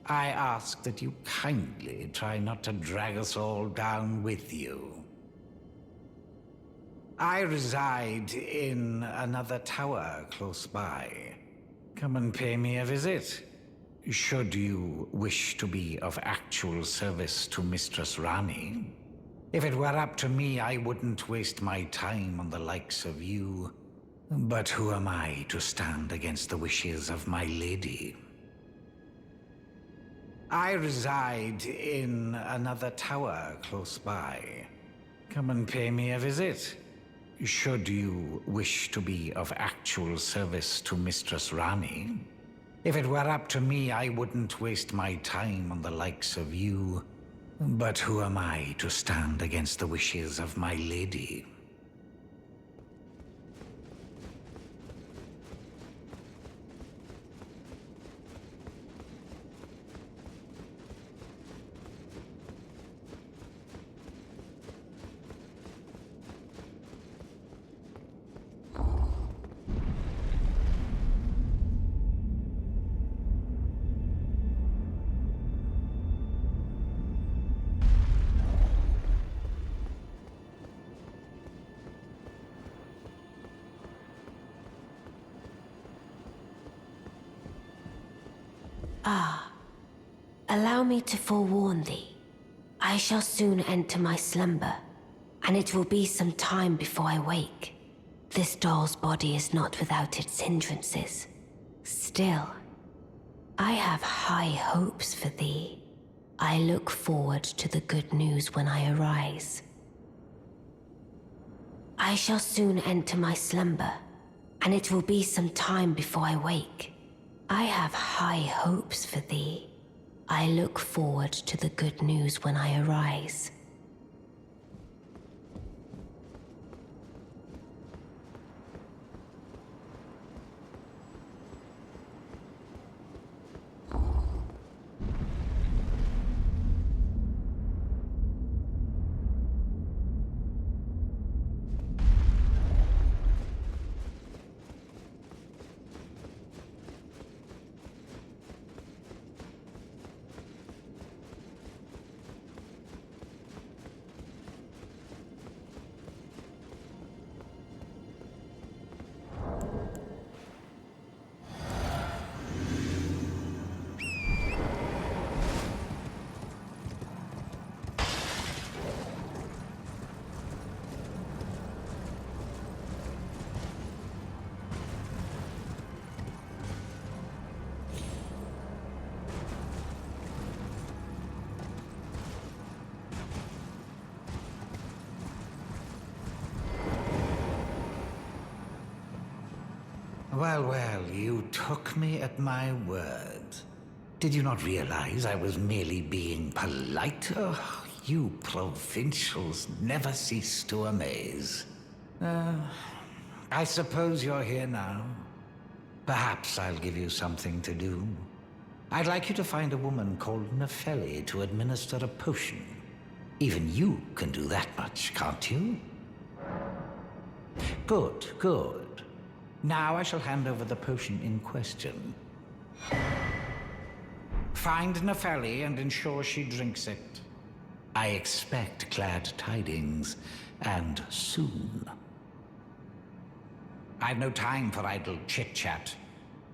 I ask that you kindly try not to drag us all down with you. I reside in another tower close by. Come and pay me a visit, should you wish to be of actual service to Mistress Rani. If it were up to me, I wouldn't waste my time on the likes of you. But who am I to stand against the wishes of my lady? I reside in another tower close by. Come and pay me a visit, should you wish to be of actual service to Mistress Rani. If it were up to me, I wouldn't waste my time on the likes of you. But who am I to stand against the wishes of my lady? Allow me to forewarn thee. I shall soon enter my slumber, and it will be some time before I wake. This doll's body is not without its hindrances. Still, I have high hopes for thee. I look forward to the good news when I arise. I shall soon enter my slumber, and it will be some time before I wake. I have high hopes for thee. I look forward to the good news when I arise. Well, well, you took me at my word. Did you not realize I was merely being polite? Oh, you provincials never cease to amaze. I suppose you're here now. Perhaps I'll give you something to do. I'd like you to find a woman called Nefeli to administer a potion. Even you can do that much, can't you? Good, good. Now I shall hand over the potion in question. Find Nefeli and ensure she drinks it. I expect glad tidings, and soon. I've no time for idle chit-chat.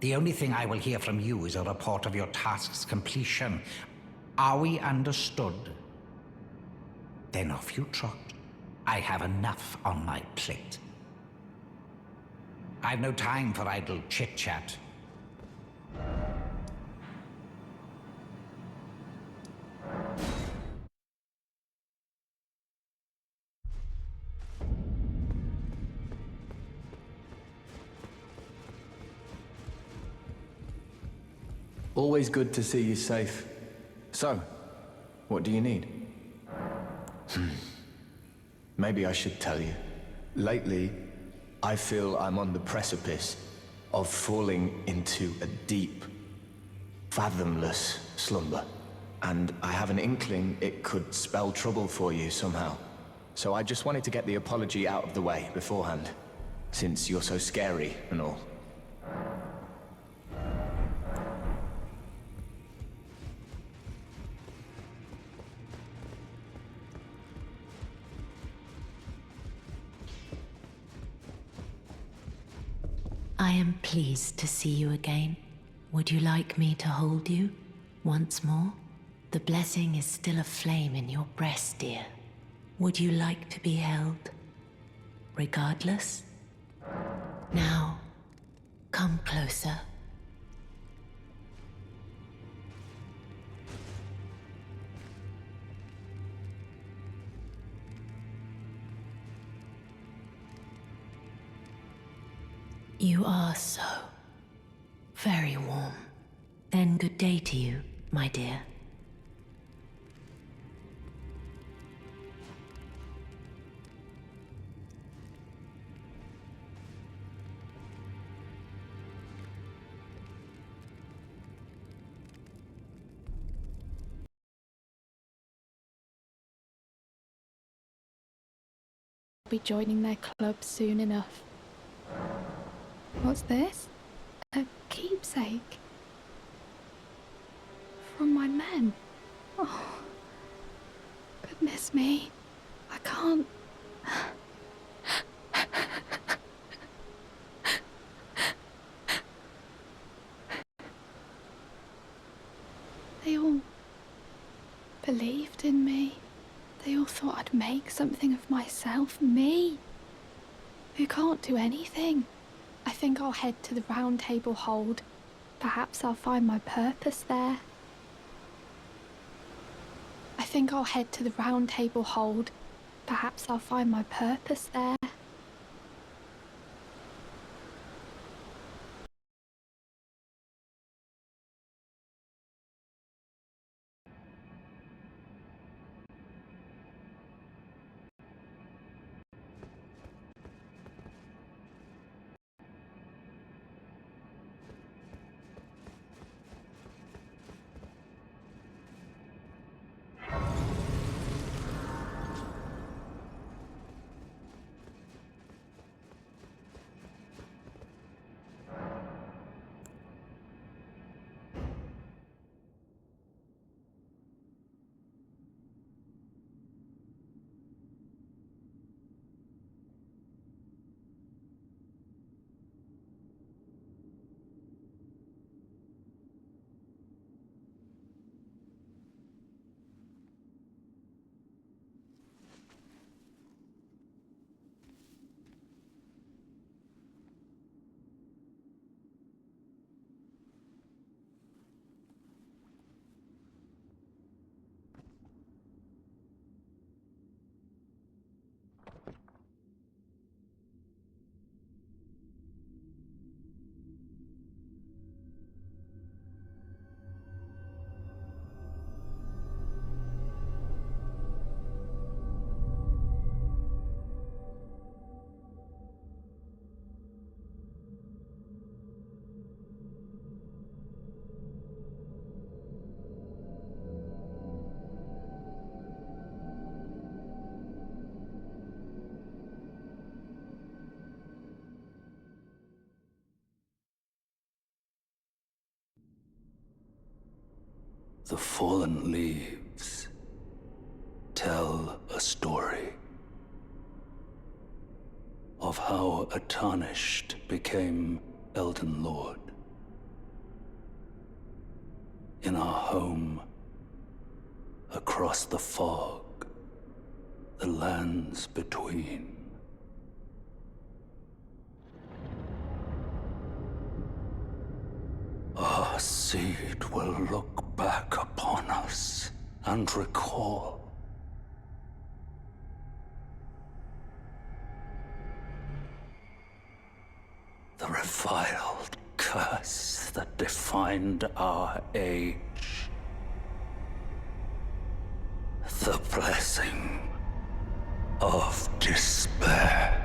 The only thing I will hear from you is a report of your task's completion. Are we understood? Then off you trot. I have enough on my plate. I've no time for idle chit-chat. Always good to see you safe. So, what do you need? Maybe I should tell you. Lately, I feel I'm on the precipice of falling into a deep, fathomless slumber. And I have an inkling it could spell trouble for you somehow. So I just wanted to get the apology out of the way beforehand, since you're so scary and all. I am pleased to see you again. Would you like me to hold you once more? The blessing is still aflame in your breast, dear. Would you like to be held? Regardless? Now, come closer. You are so very warm. Then good day to you, my dear. Be joining their club soon enough. What's this? A keepsake? From my men? Oh, goodness me. I can't... They all believed in me. They all thought I'd make something of myself. Me, who can't do anything. I think I'll head to the Round Table Hold. Perhaps I'll find my purpose there. I think I'll head to the Round Table Hold. Perhaps I'll find my purpose there. The fallen leaves tell a story of how a tarnished became Elden Lord. In our home, across the fog, the lands between. Our seed will look back upon us and recall the reviled curse that defined our age. The blessing of despair.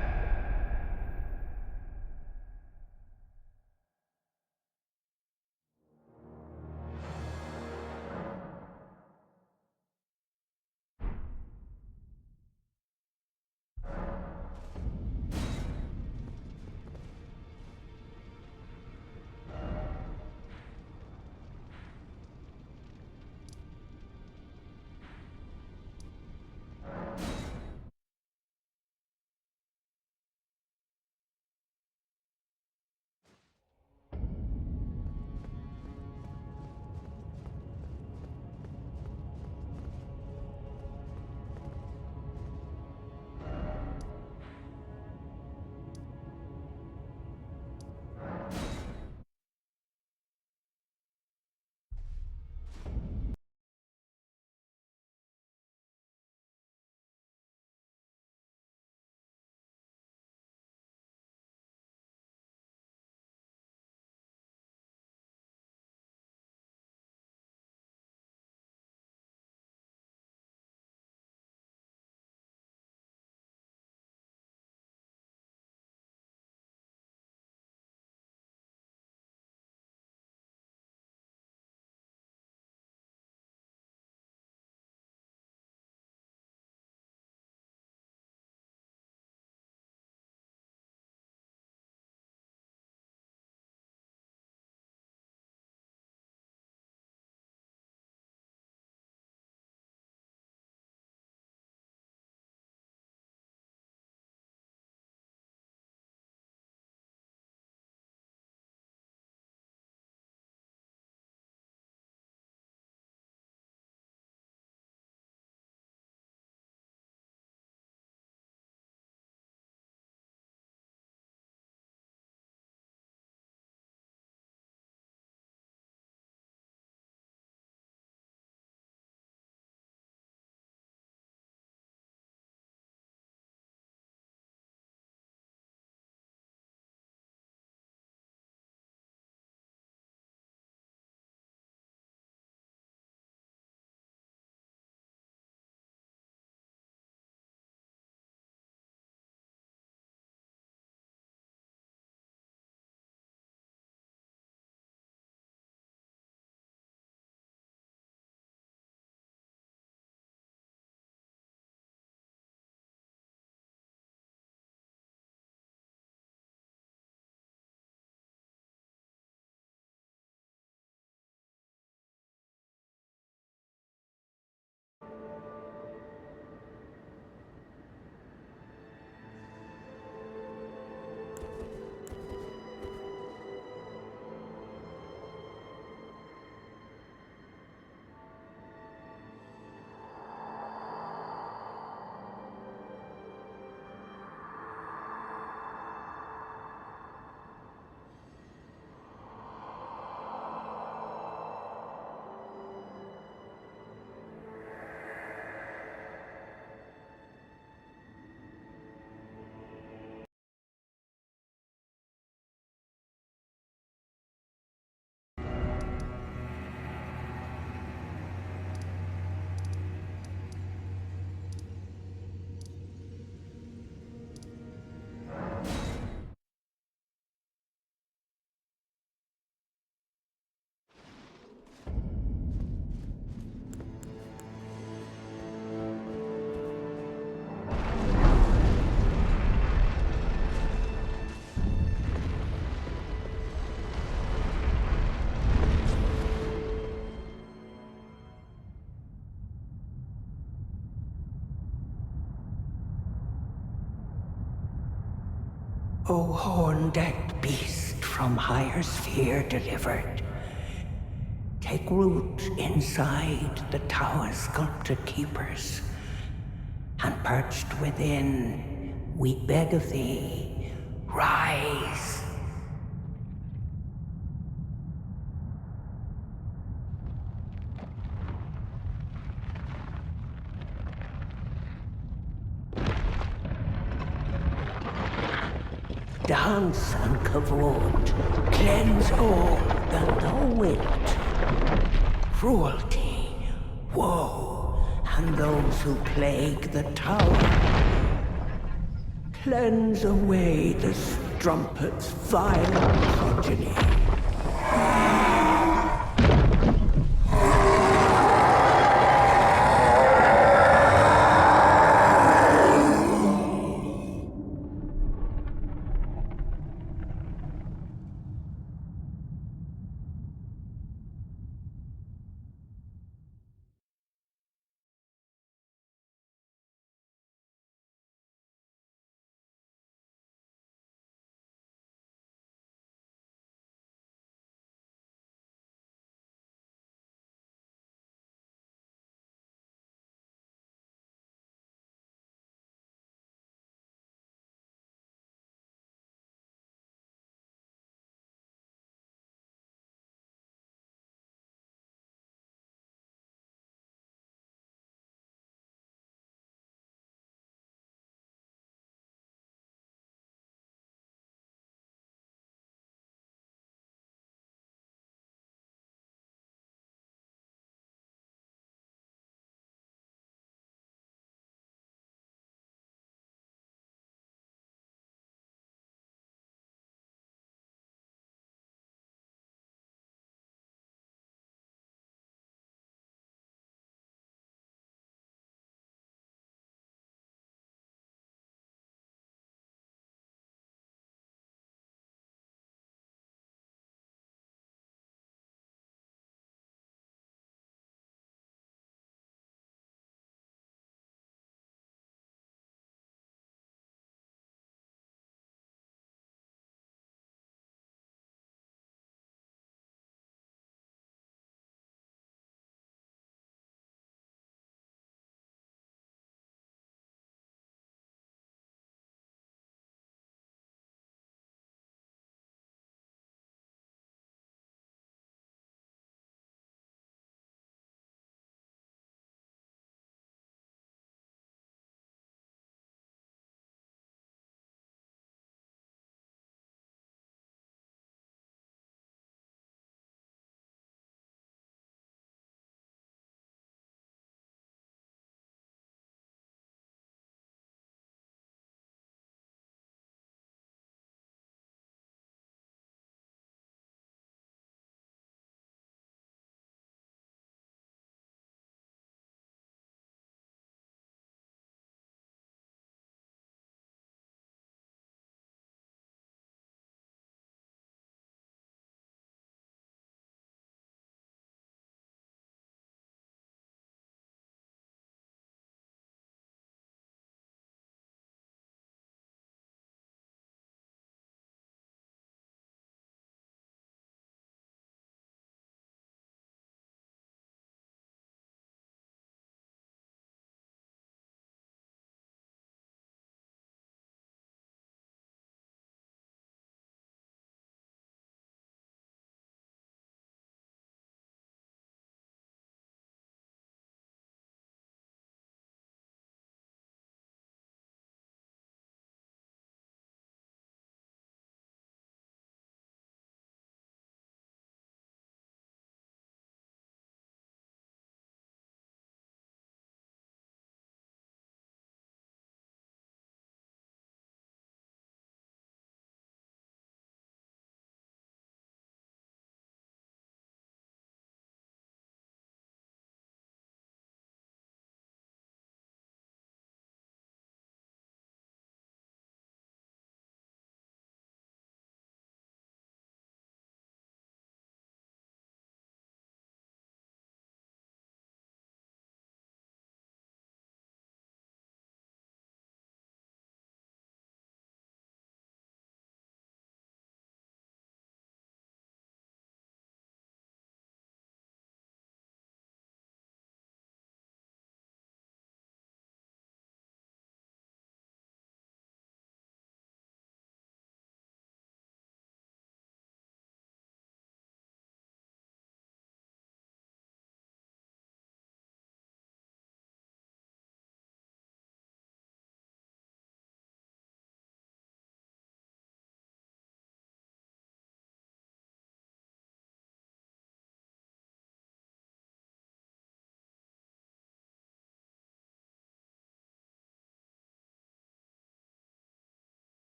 O horn-decked beast from higher sphere delivered, take root inside the tower's sculpted keepers, and perched within, we beg of thee, rise. Dance and kavod, cleanse all that thou wilt. Cruelty, woe, and those who plague the tower. Cleanse away the strumpet's vile progeny.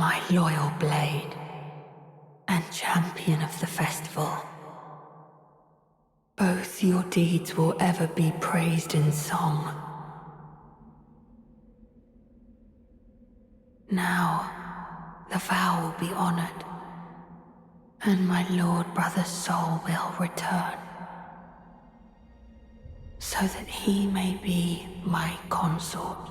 my loyal blade and champion of the festival. Both your deeds will ever be praised in song. Now, the vow will be honored, and my lord brother's soul will return, so that he may be my consort.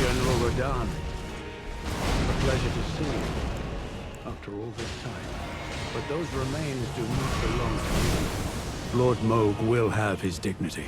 General Radahn, a pleasure to see you after all this time. But those remains do not belong to you. Lord Moog will have his dignity.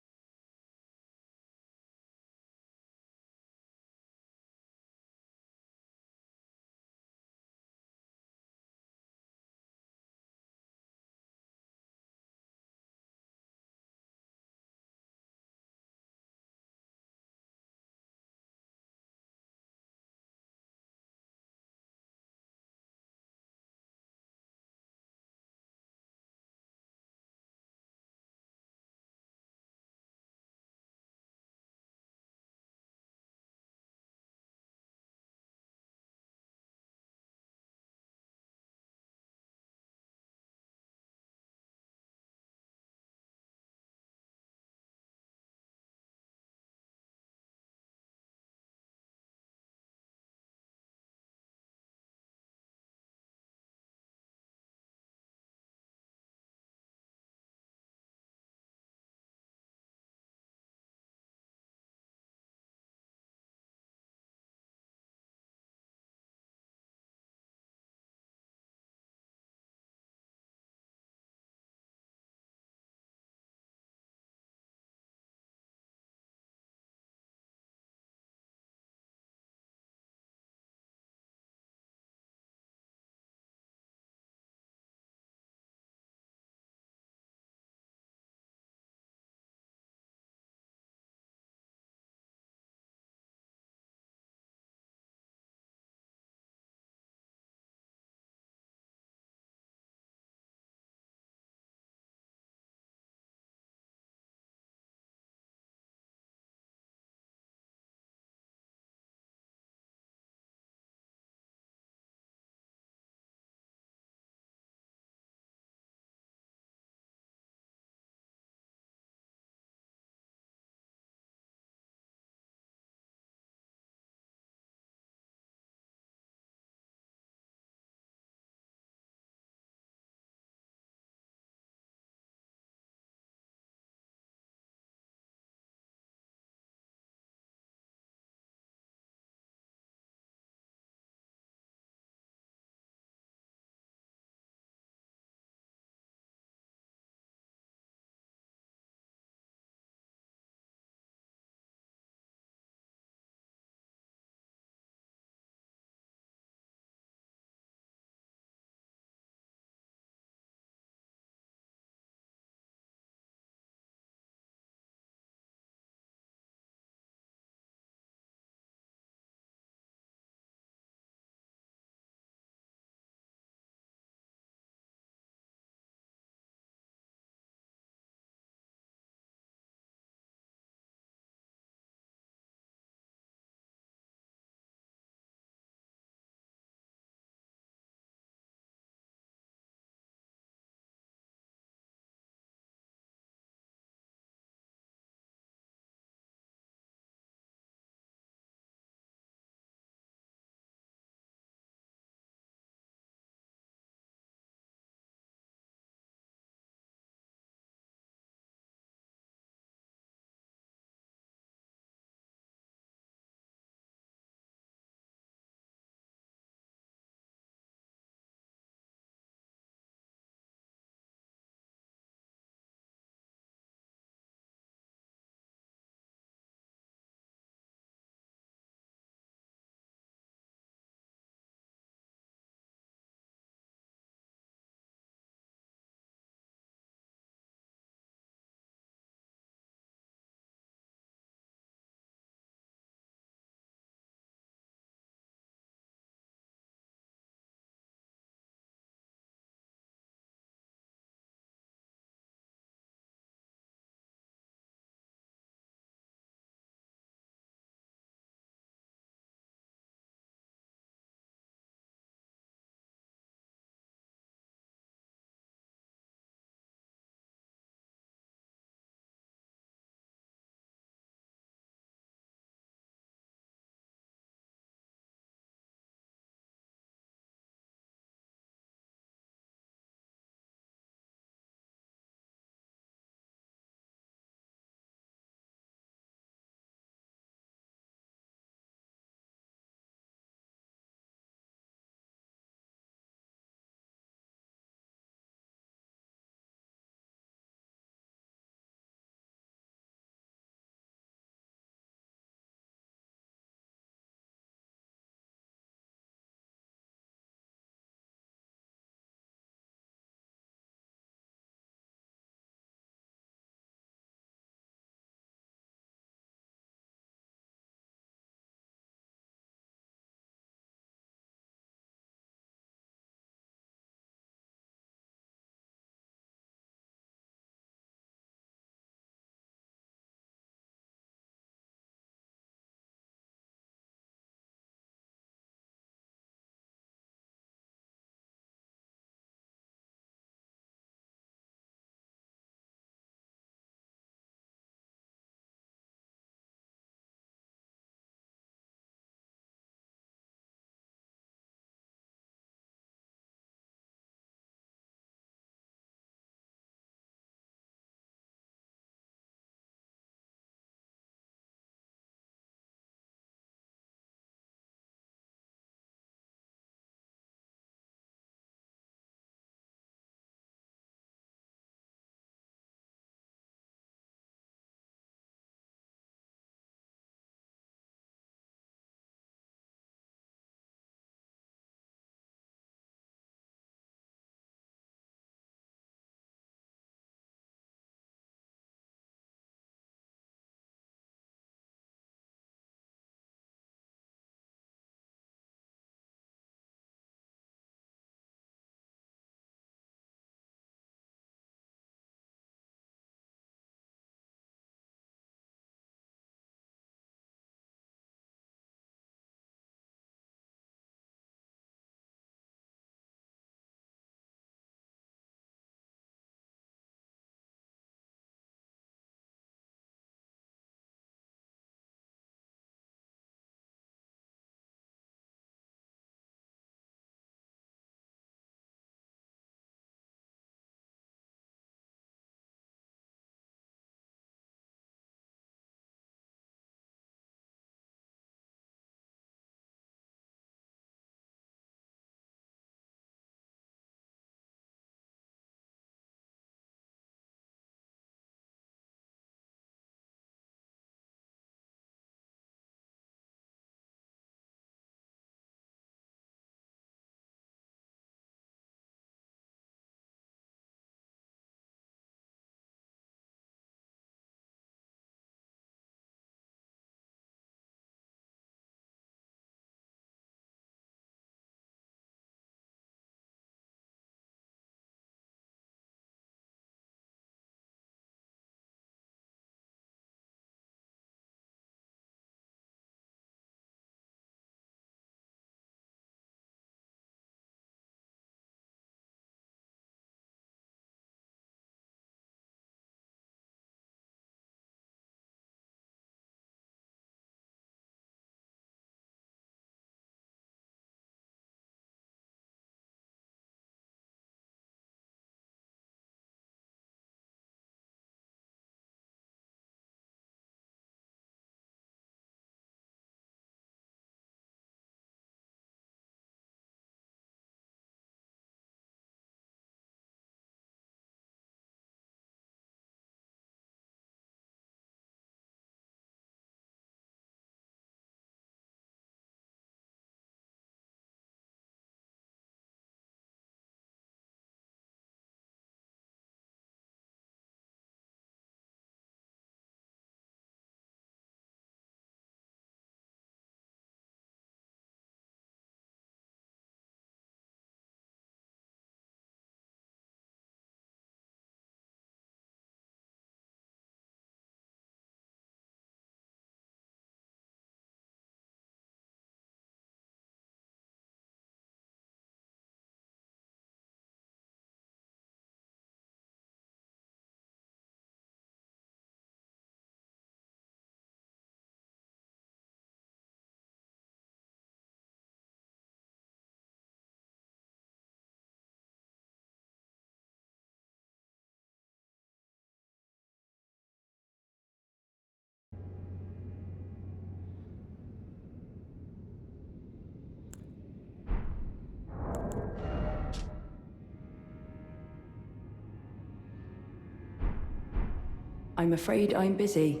I'm afraid I'm busy.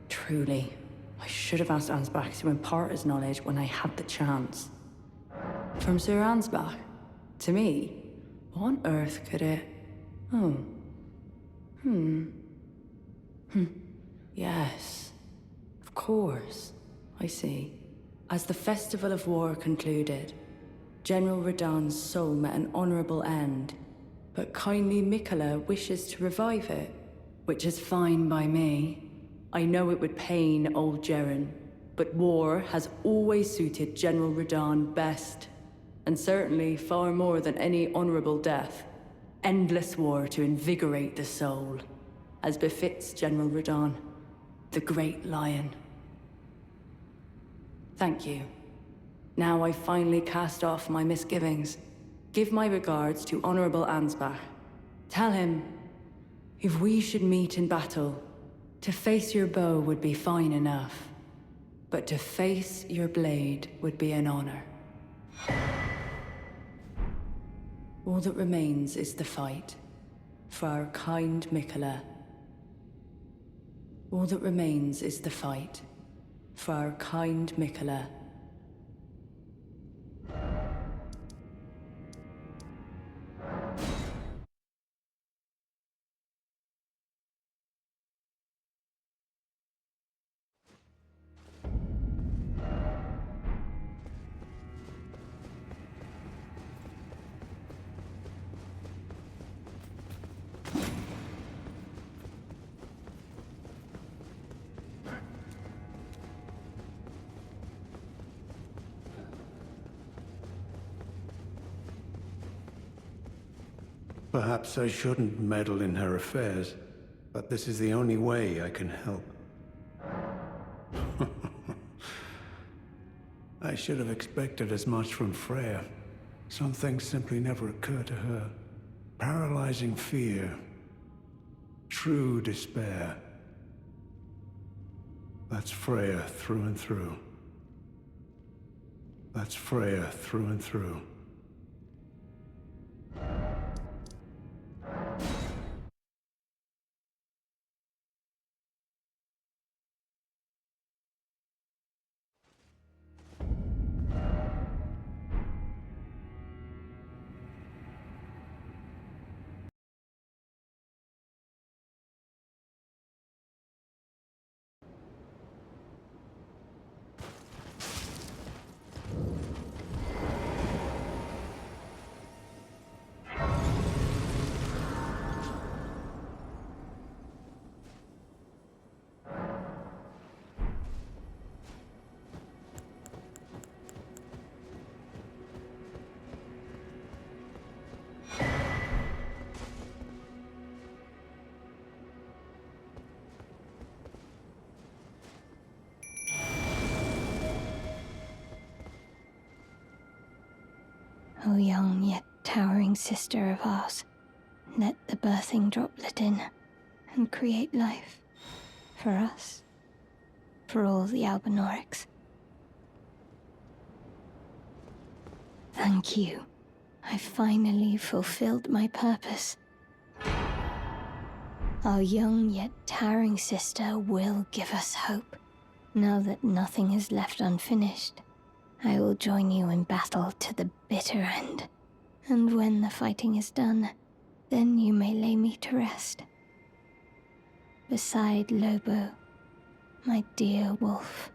Truly. I should have asked Ansbach to impart his knowledge when I had the chance. From Sir Ansbach? To me? What on earth could it... Oh. Yes. Of course. I see. As the Festival of War concluded, General Radahn's soul met an honorable end, but kindly Mikola wishes to revive it, which is fine by me. I know it would pain old Jeren, but war has always suited General Radahn best, and certainly far more than any honorable death. Endless war to invigorate the soul, as befits General Radahn, the Great Lion. Thank you. Now I finally cast off my misgivings. Give my regards to Honorable Ansbach. Tell him, if we should meet in battle, to face your bow would be fine enough, but to face your blade would be an honor. All that remains is the fight, for our kind Mikola. All that remains is the fight, for our kind Mikola. Perhaps I shouldn't meddle in her affairs, but this is the only way I can help. I should have expected as much from Freya. Some things simply never occur to her. Paralyzing fear. True despair. That's Freya through and through. That's Freya through and through. O young yet towering sister of ours, let the birthing droplet in and create life. For us. For all the Albinorics. Thank you. I finally fulfilled my purpose. Our young yet towering sister will give us hope. Now that nothing is left unfinished, I will join you in battle to the bitter end. And when the fighting is done, then you may lay me to rest. Beside Lobo, my dear wolf.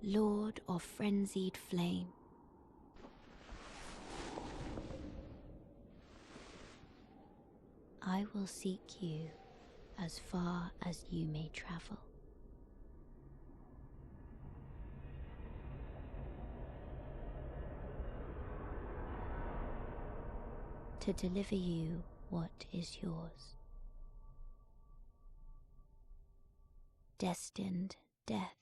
Lord of Frenzied Flame. I will seek you as far as you may travel. To deliver you what is yours. Destined death.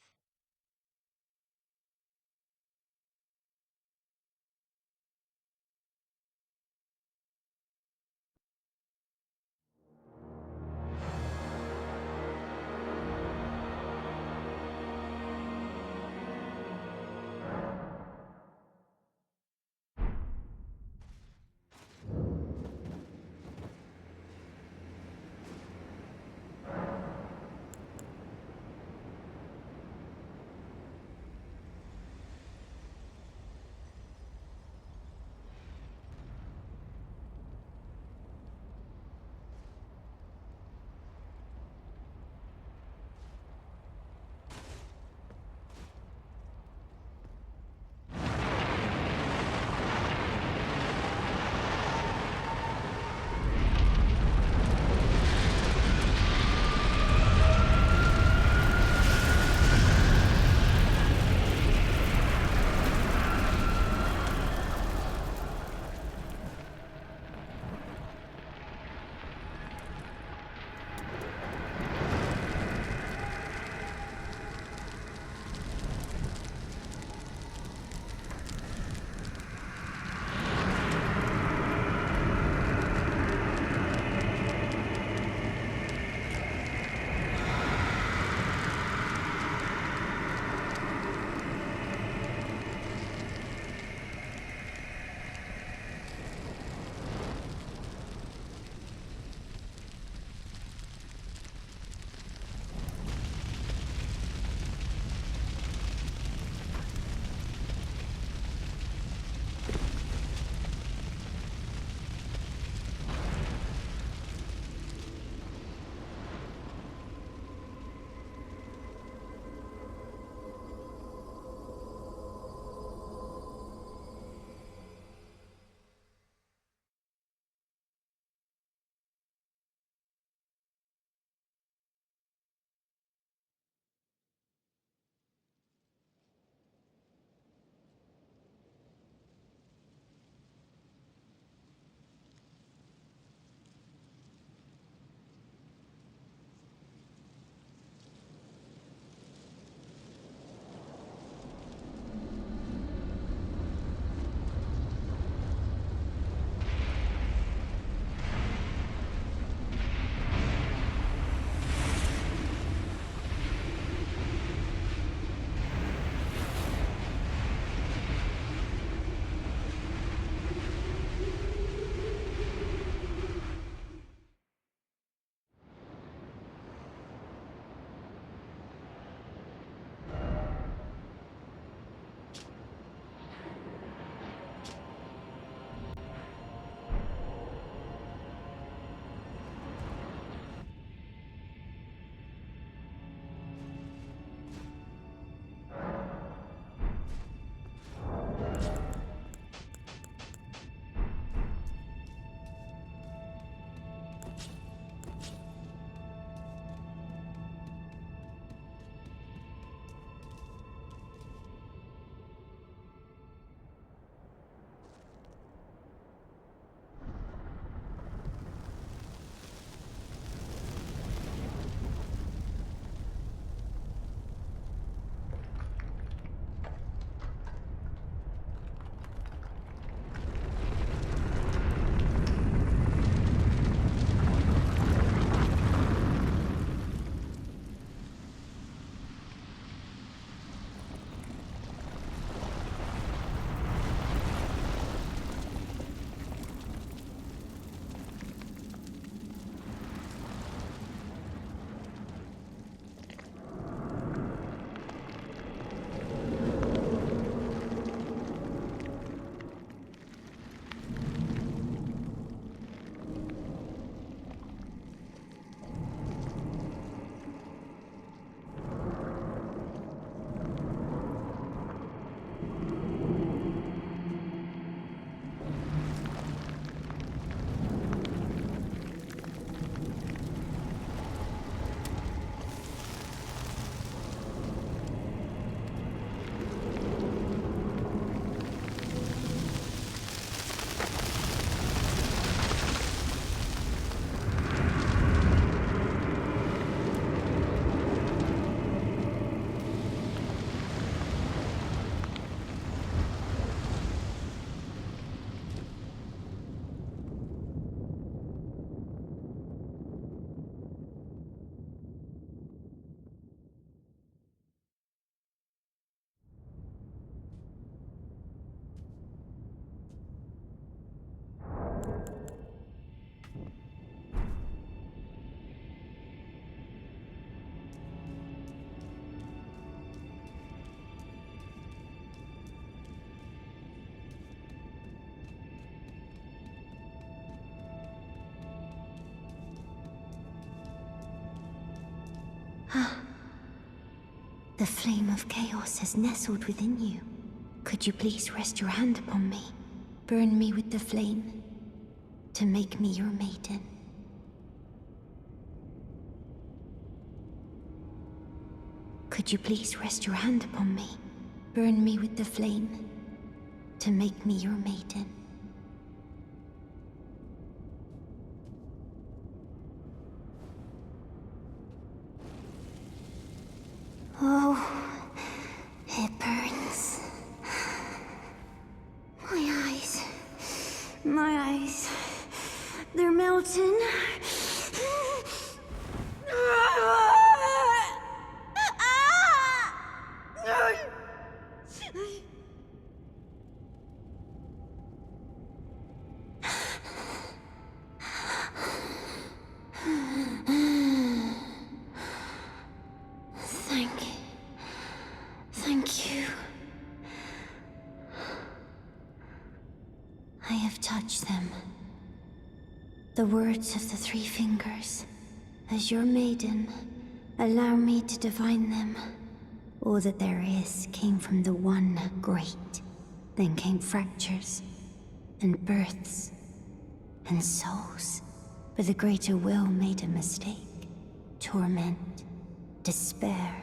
The flame of chaos has nestled within you. Could you please rest your hand upon me? Burn me with the flame to make me your maiden. Could you please rest your hand upon me? Burn me with the flame to make me your maiden. Oh, it burns. My eyes, they're melting. Thank you. I have touched them. The words of the three fingers. As your maiden, allow me to divine them. All that there is came from the one great. Then came fractures, and births, and souls. But the greater will made a mistake. Torment, despair,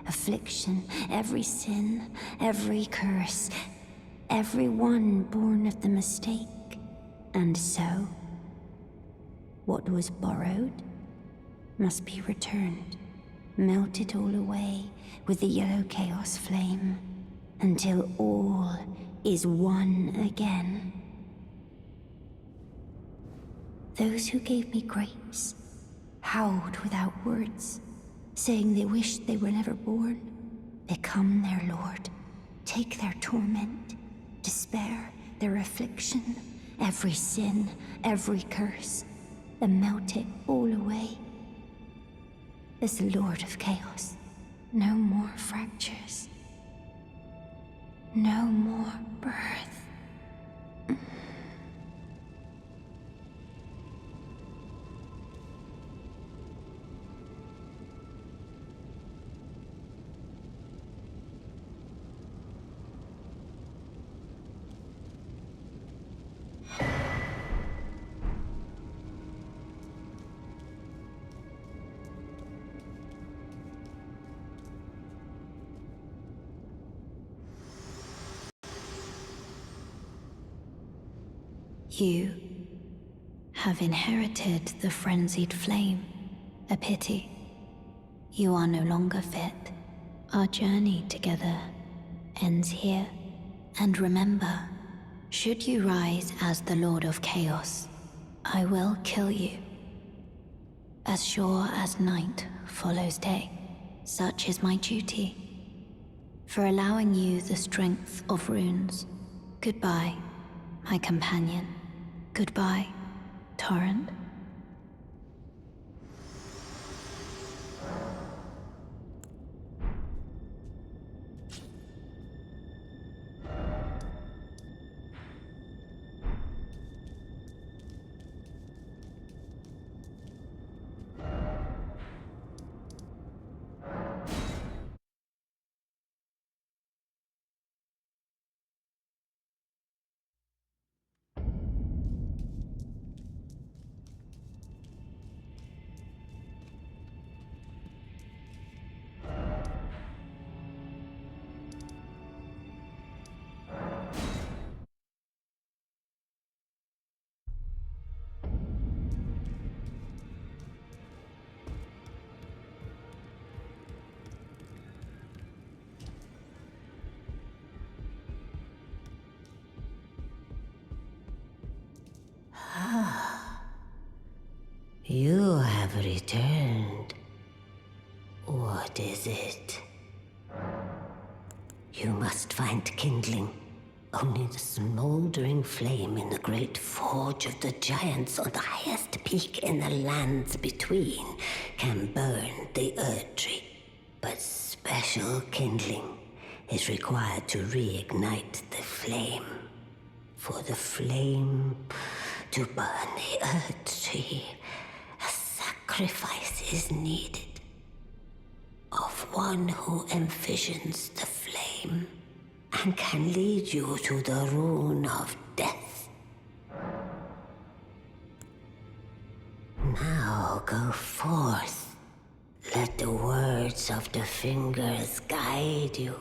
affliction, every sin, every curse, every one born of the mistake. And so, what was borrowed must be returned, melted all away with the yellow chaos flame, until all is one again. Those who gave me grapes howled without words, saying they wished they were never born. Become their lord, take their torment, despair, their affliction, every sin, every curse, and melt it all away. As the Lord of Chaos, no more fractures, no more birth. You have inherited the frenzied flame. A pity. You are no longer fit. Our journey together ends here. And remember, should you rise as the Lord of Chaos, I will kill you. As sure as night follows day, such is my duty. For allowing you the strength of runes. Goodbye, my companion. Goodbye, Torrent. You have returned. What is it? You must find kindling. Only the smoldering flame in the great forge of the giants on the highest peak in the lands between can burn the Erdtree. But special kindling is required to reignite the flame. For the flame to burn the Erdtree, a sacrifice is needed. one who envisions the flame and can lead you to the rune of death. Now go forth. Let the words of the fingers guide you.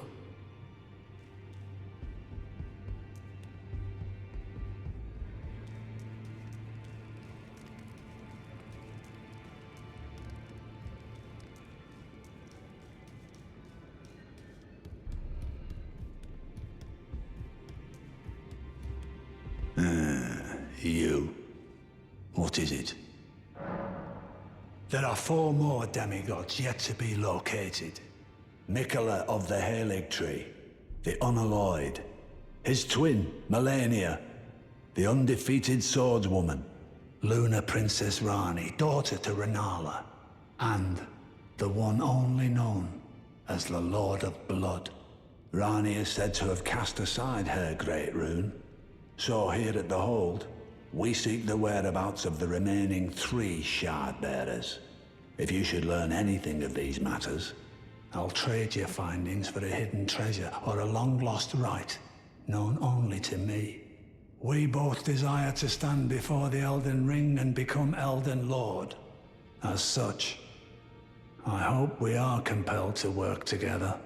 You. What is it? There are 4 more demigods yet to be located. Mikola of the Halig Tree, the Unalloyed, his twin, Melania, the undefeated swordswoman, Luna Princess Rani, daughter to Renala, and the one only known as the Lord of Blood. Rani is said to have cast aside her great rune, so here at the Hold, we seek the whereabouts of the remaining 3 shard bearers. If you should learn anything of these matters, I'll trade your findings for a hidden treasure or a long-lost right, known only to me. We both desire to stand before the Elden Ring and become Elden Lord. As such, I hope we are compelled to work together.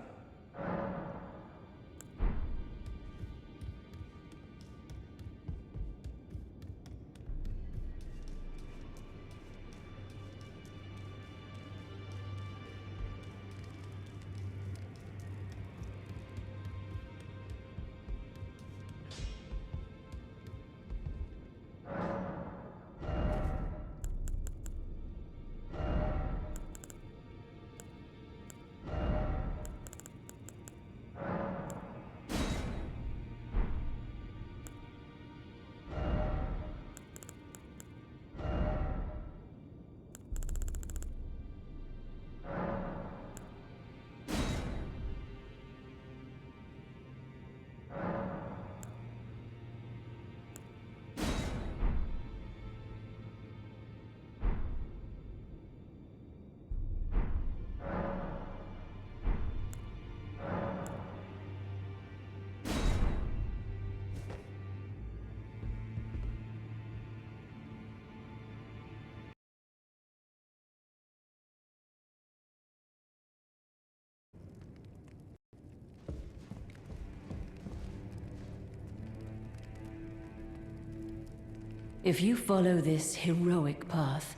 If you follow this heroic path,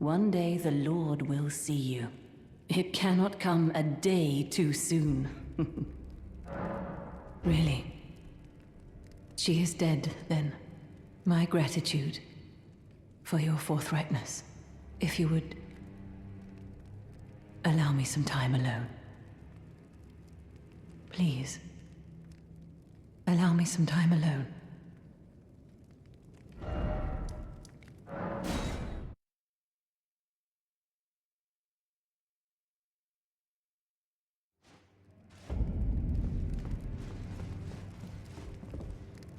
one day the Lord will see you. It cannot come a day too soon. Really? She is dead, then. My gratitude for your forthrightness. If you would allow me some time alone. Please. Allow me some time alone.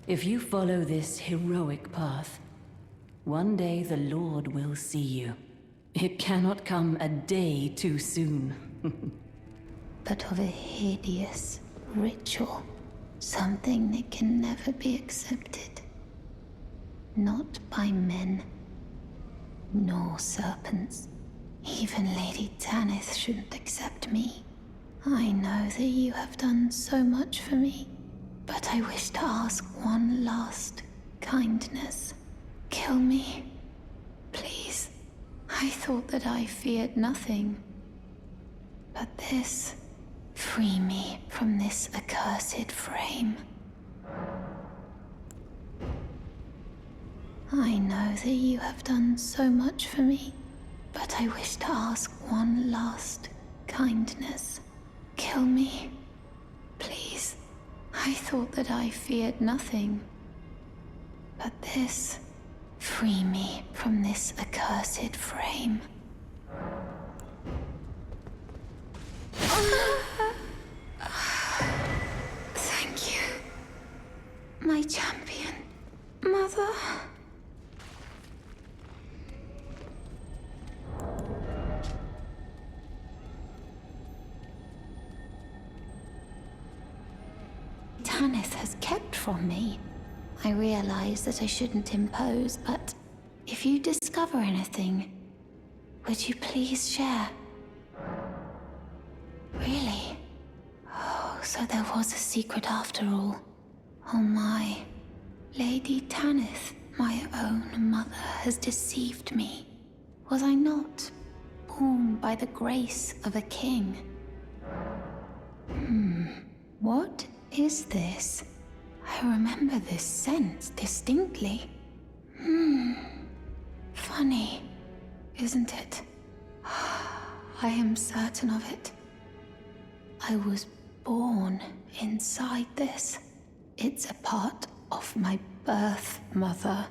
If you follow this heroic path, one day the Lord will see you. It cannot come a day too soon. But of a hideous ritual, something that can never be accepted. Not by men, nor serpents. Even Lady Tanith shouldn't accept me. I know that you have done so much for me. But I wish to ask one last kindness. Kill me, please. I thought that I feared nothing. But this, free me from this accursed frame. I know that you have done so much for me, but I wish to ask one last kindness. Kill me, please. I thought that I feared nothing. But this, free me from this accursed frame. Thank you, my champion, Mother. Tanith has kept from me. I realize that I shouldn't impose, but if you discover anything, would you please share? Really? Oh, so there was a secret after all. Oh my. Lady Tanith, my own mother, has deceived me. Was I not born by the grace of a king? What is this? I remember this scent distinctly. Funny, isn't it? I am certain of it. I was born inside this. It's a part of my birth, Mother.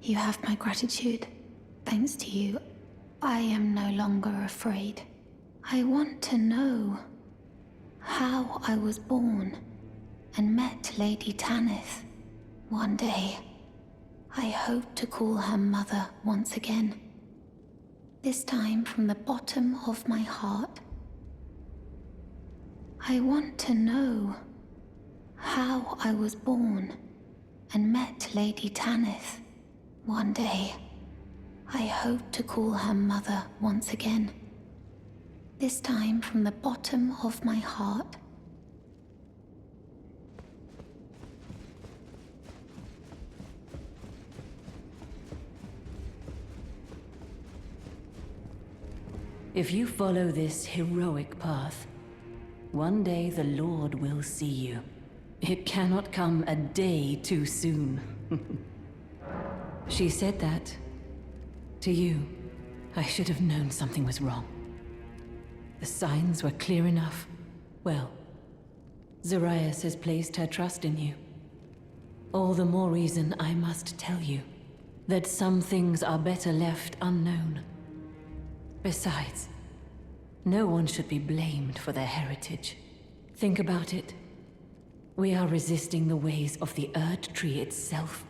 You have my gratitude. Thanks to you, I am no longer afraid. I want to know how I was born and met Lady Tanith. One day, I hope to call her mother once again. This time from the bottom of my heart. I want to know how I was born and met Lady Tanith. One day, I hope to call her mother once again. This time from the bottom of my heart. If you follow this heroic path, one day the Lord will see you. It cannot come a day too soon. She said that to you. I should have known something was wrong. The signs were clear enough. Well, Zarias has placed her trust in you. All the more reason I must tell you that some things are better left unknown. Besides, no one should be blamed for their heritage. Think about it. We are resisting the ways of the Erd Tree itself.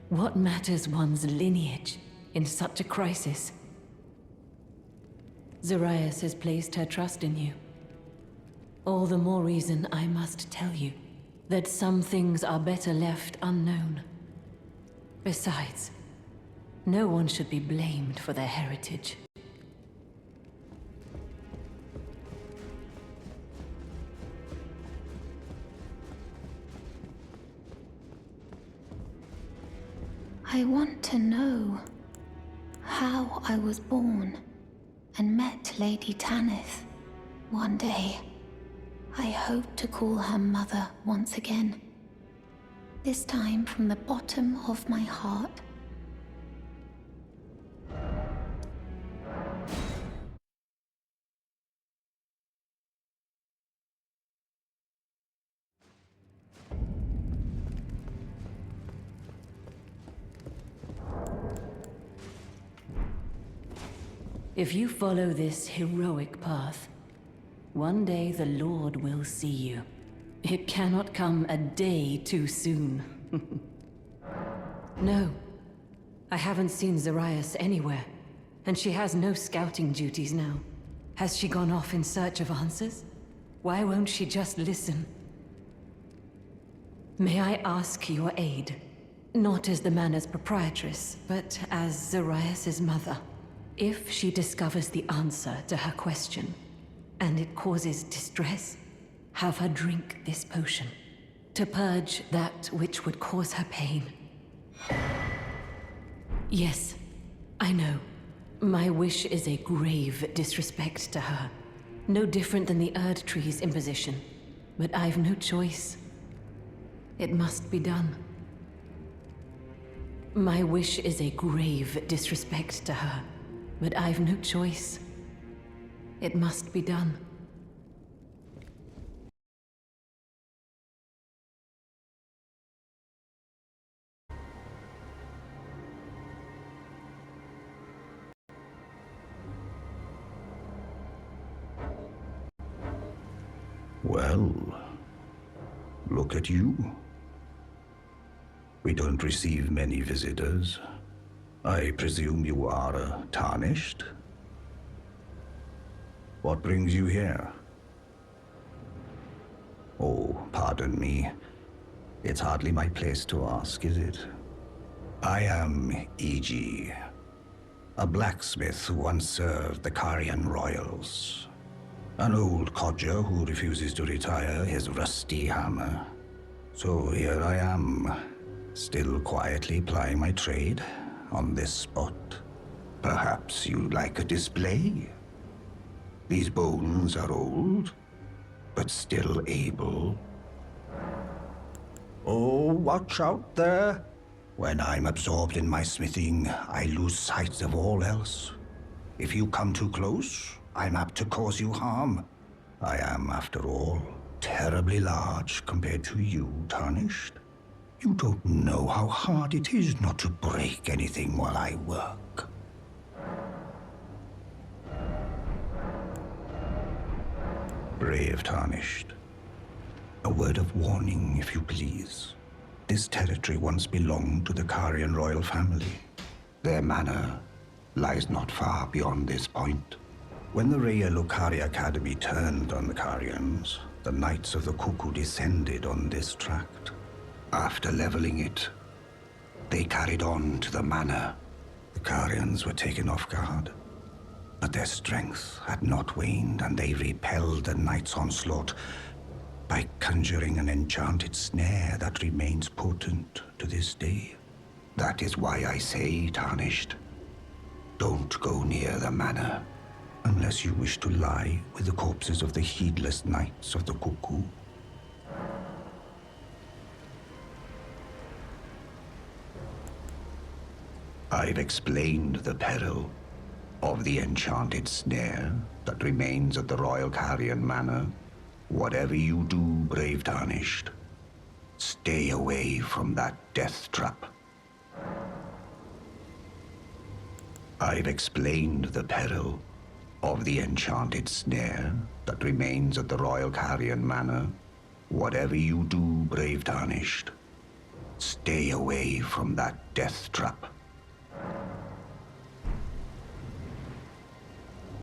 What matters one's lineage in such a crisis? Zarias has placed her trust in you. All the more reason I must tell you that some things are better left unknown. Besides, no one should be blamed for their heritage. I want to know how I was born and met Lady Tanith. One day, I hope to call her mother once again. This time from the bottom of my heart. If you follow this heroic path, one day the Lord will see you. It cannot come a day too soon. No, I haven't seen Zarias anywhere, and she has no scouting duties now. Has she gone off in search of answers? Why won't she just listen? May I ask your aid? Not as the manor's proprietress, but as Zarias' mother. If she discovers the answer to her question, and it causes distress, have her drink this potion to purge that which would cause her pain. Yes, I know. My wish is a grave disrespect to her. No different than the Erd Tree's imposition. But I've no choice. It must be done. My wish is a grave disrespect to her. But I've no choice. It must be done. Well, look at you. We don't receive many visitors. I presume you are tarnished? What brings you here? Oh, pardon me. It's hardly my place to ask, is it? I am E.G., a blacksmith who once served the Carian royals. An old codger who refuses to retire his rusty hammer. So here I am, still quietly plying my trade on this spot. Perhaps you'd like a display? These bones are old, but still able. Oh, watch out there! When I'm absorbed in my smithing, I lose sight of all else. If you come too close, I'm apt to cause you harm. I am, after all, terribly large compared to you, Tarnished. You don't know how hard it is not to break anything while I work. Brave Tarnished. A word of warning, if you please. This territory once belonged to the Carian royal family. Their manor lies not far beyond this point. When the Raya Lucari Academy turned on the Carians, the Knights of the Cuckoo descended on this tract. After leveling it, they carried on to the manor. The Carians were taken off guard, but their strength had not waned, and they repelled the Knights' onslaught by conjuring an enchanted snare that remains potent to this day. That is why I say, Tarnished, don't go near the manor unless you wish to lie with the corpses of the heedless Knights of the Cuckoo. I've explained the peril of the enchanted snare that remains at the Royal Carian Manor. Whatever you do, brave Tarnished, stay away from that death trap. I've explained the peril of the enchanted snare that remains at the Royal Carian Manor. Whatever you do, brave Tarnished, stay away from that death trap.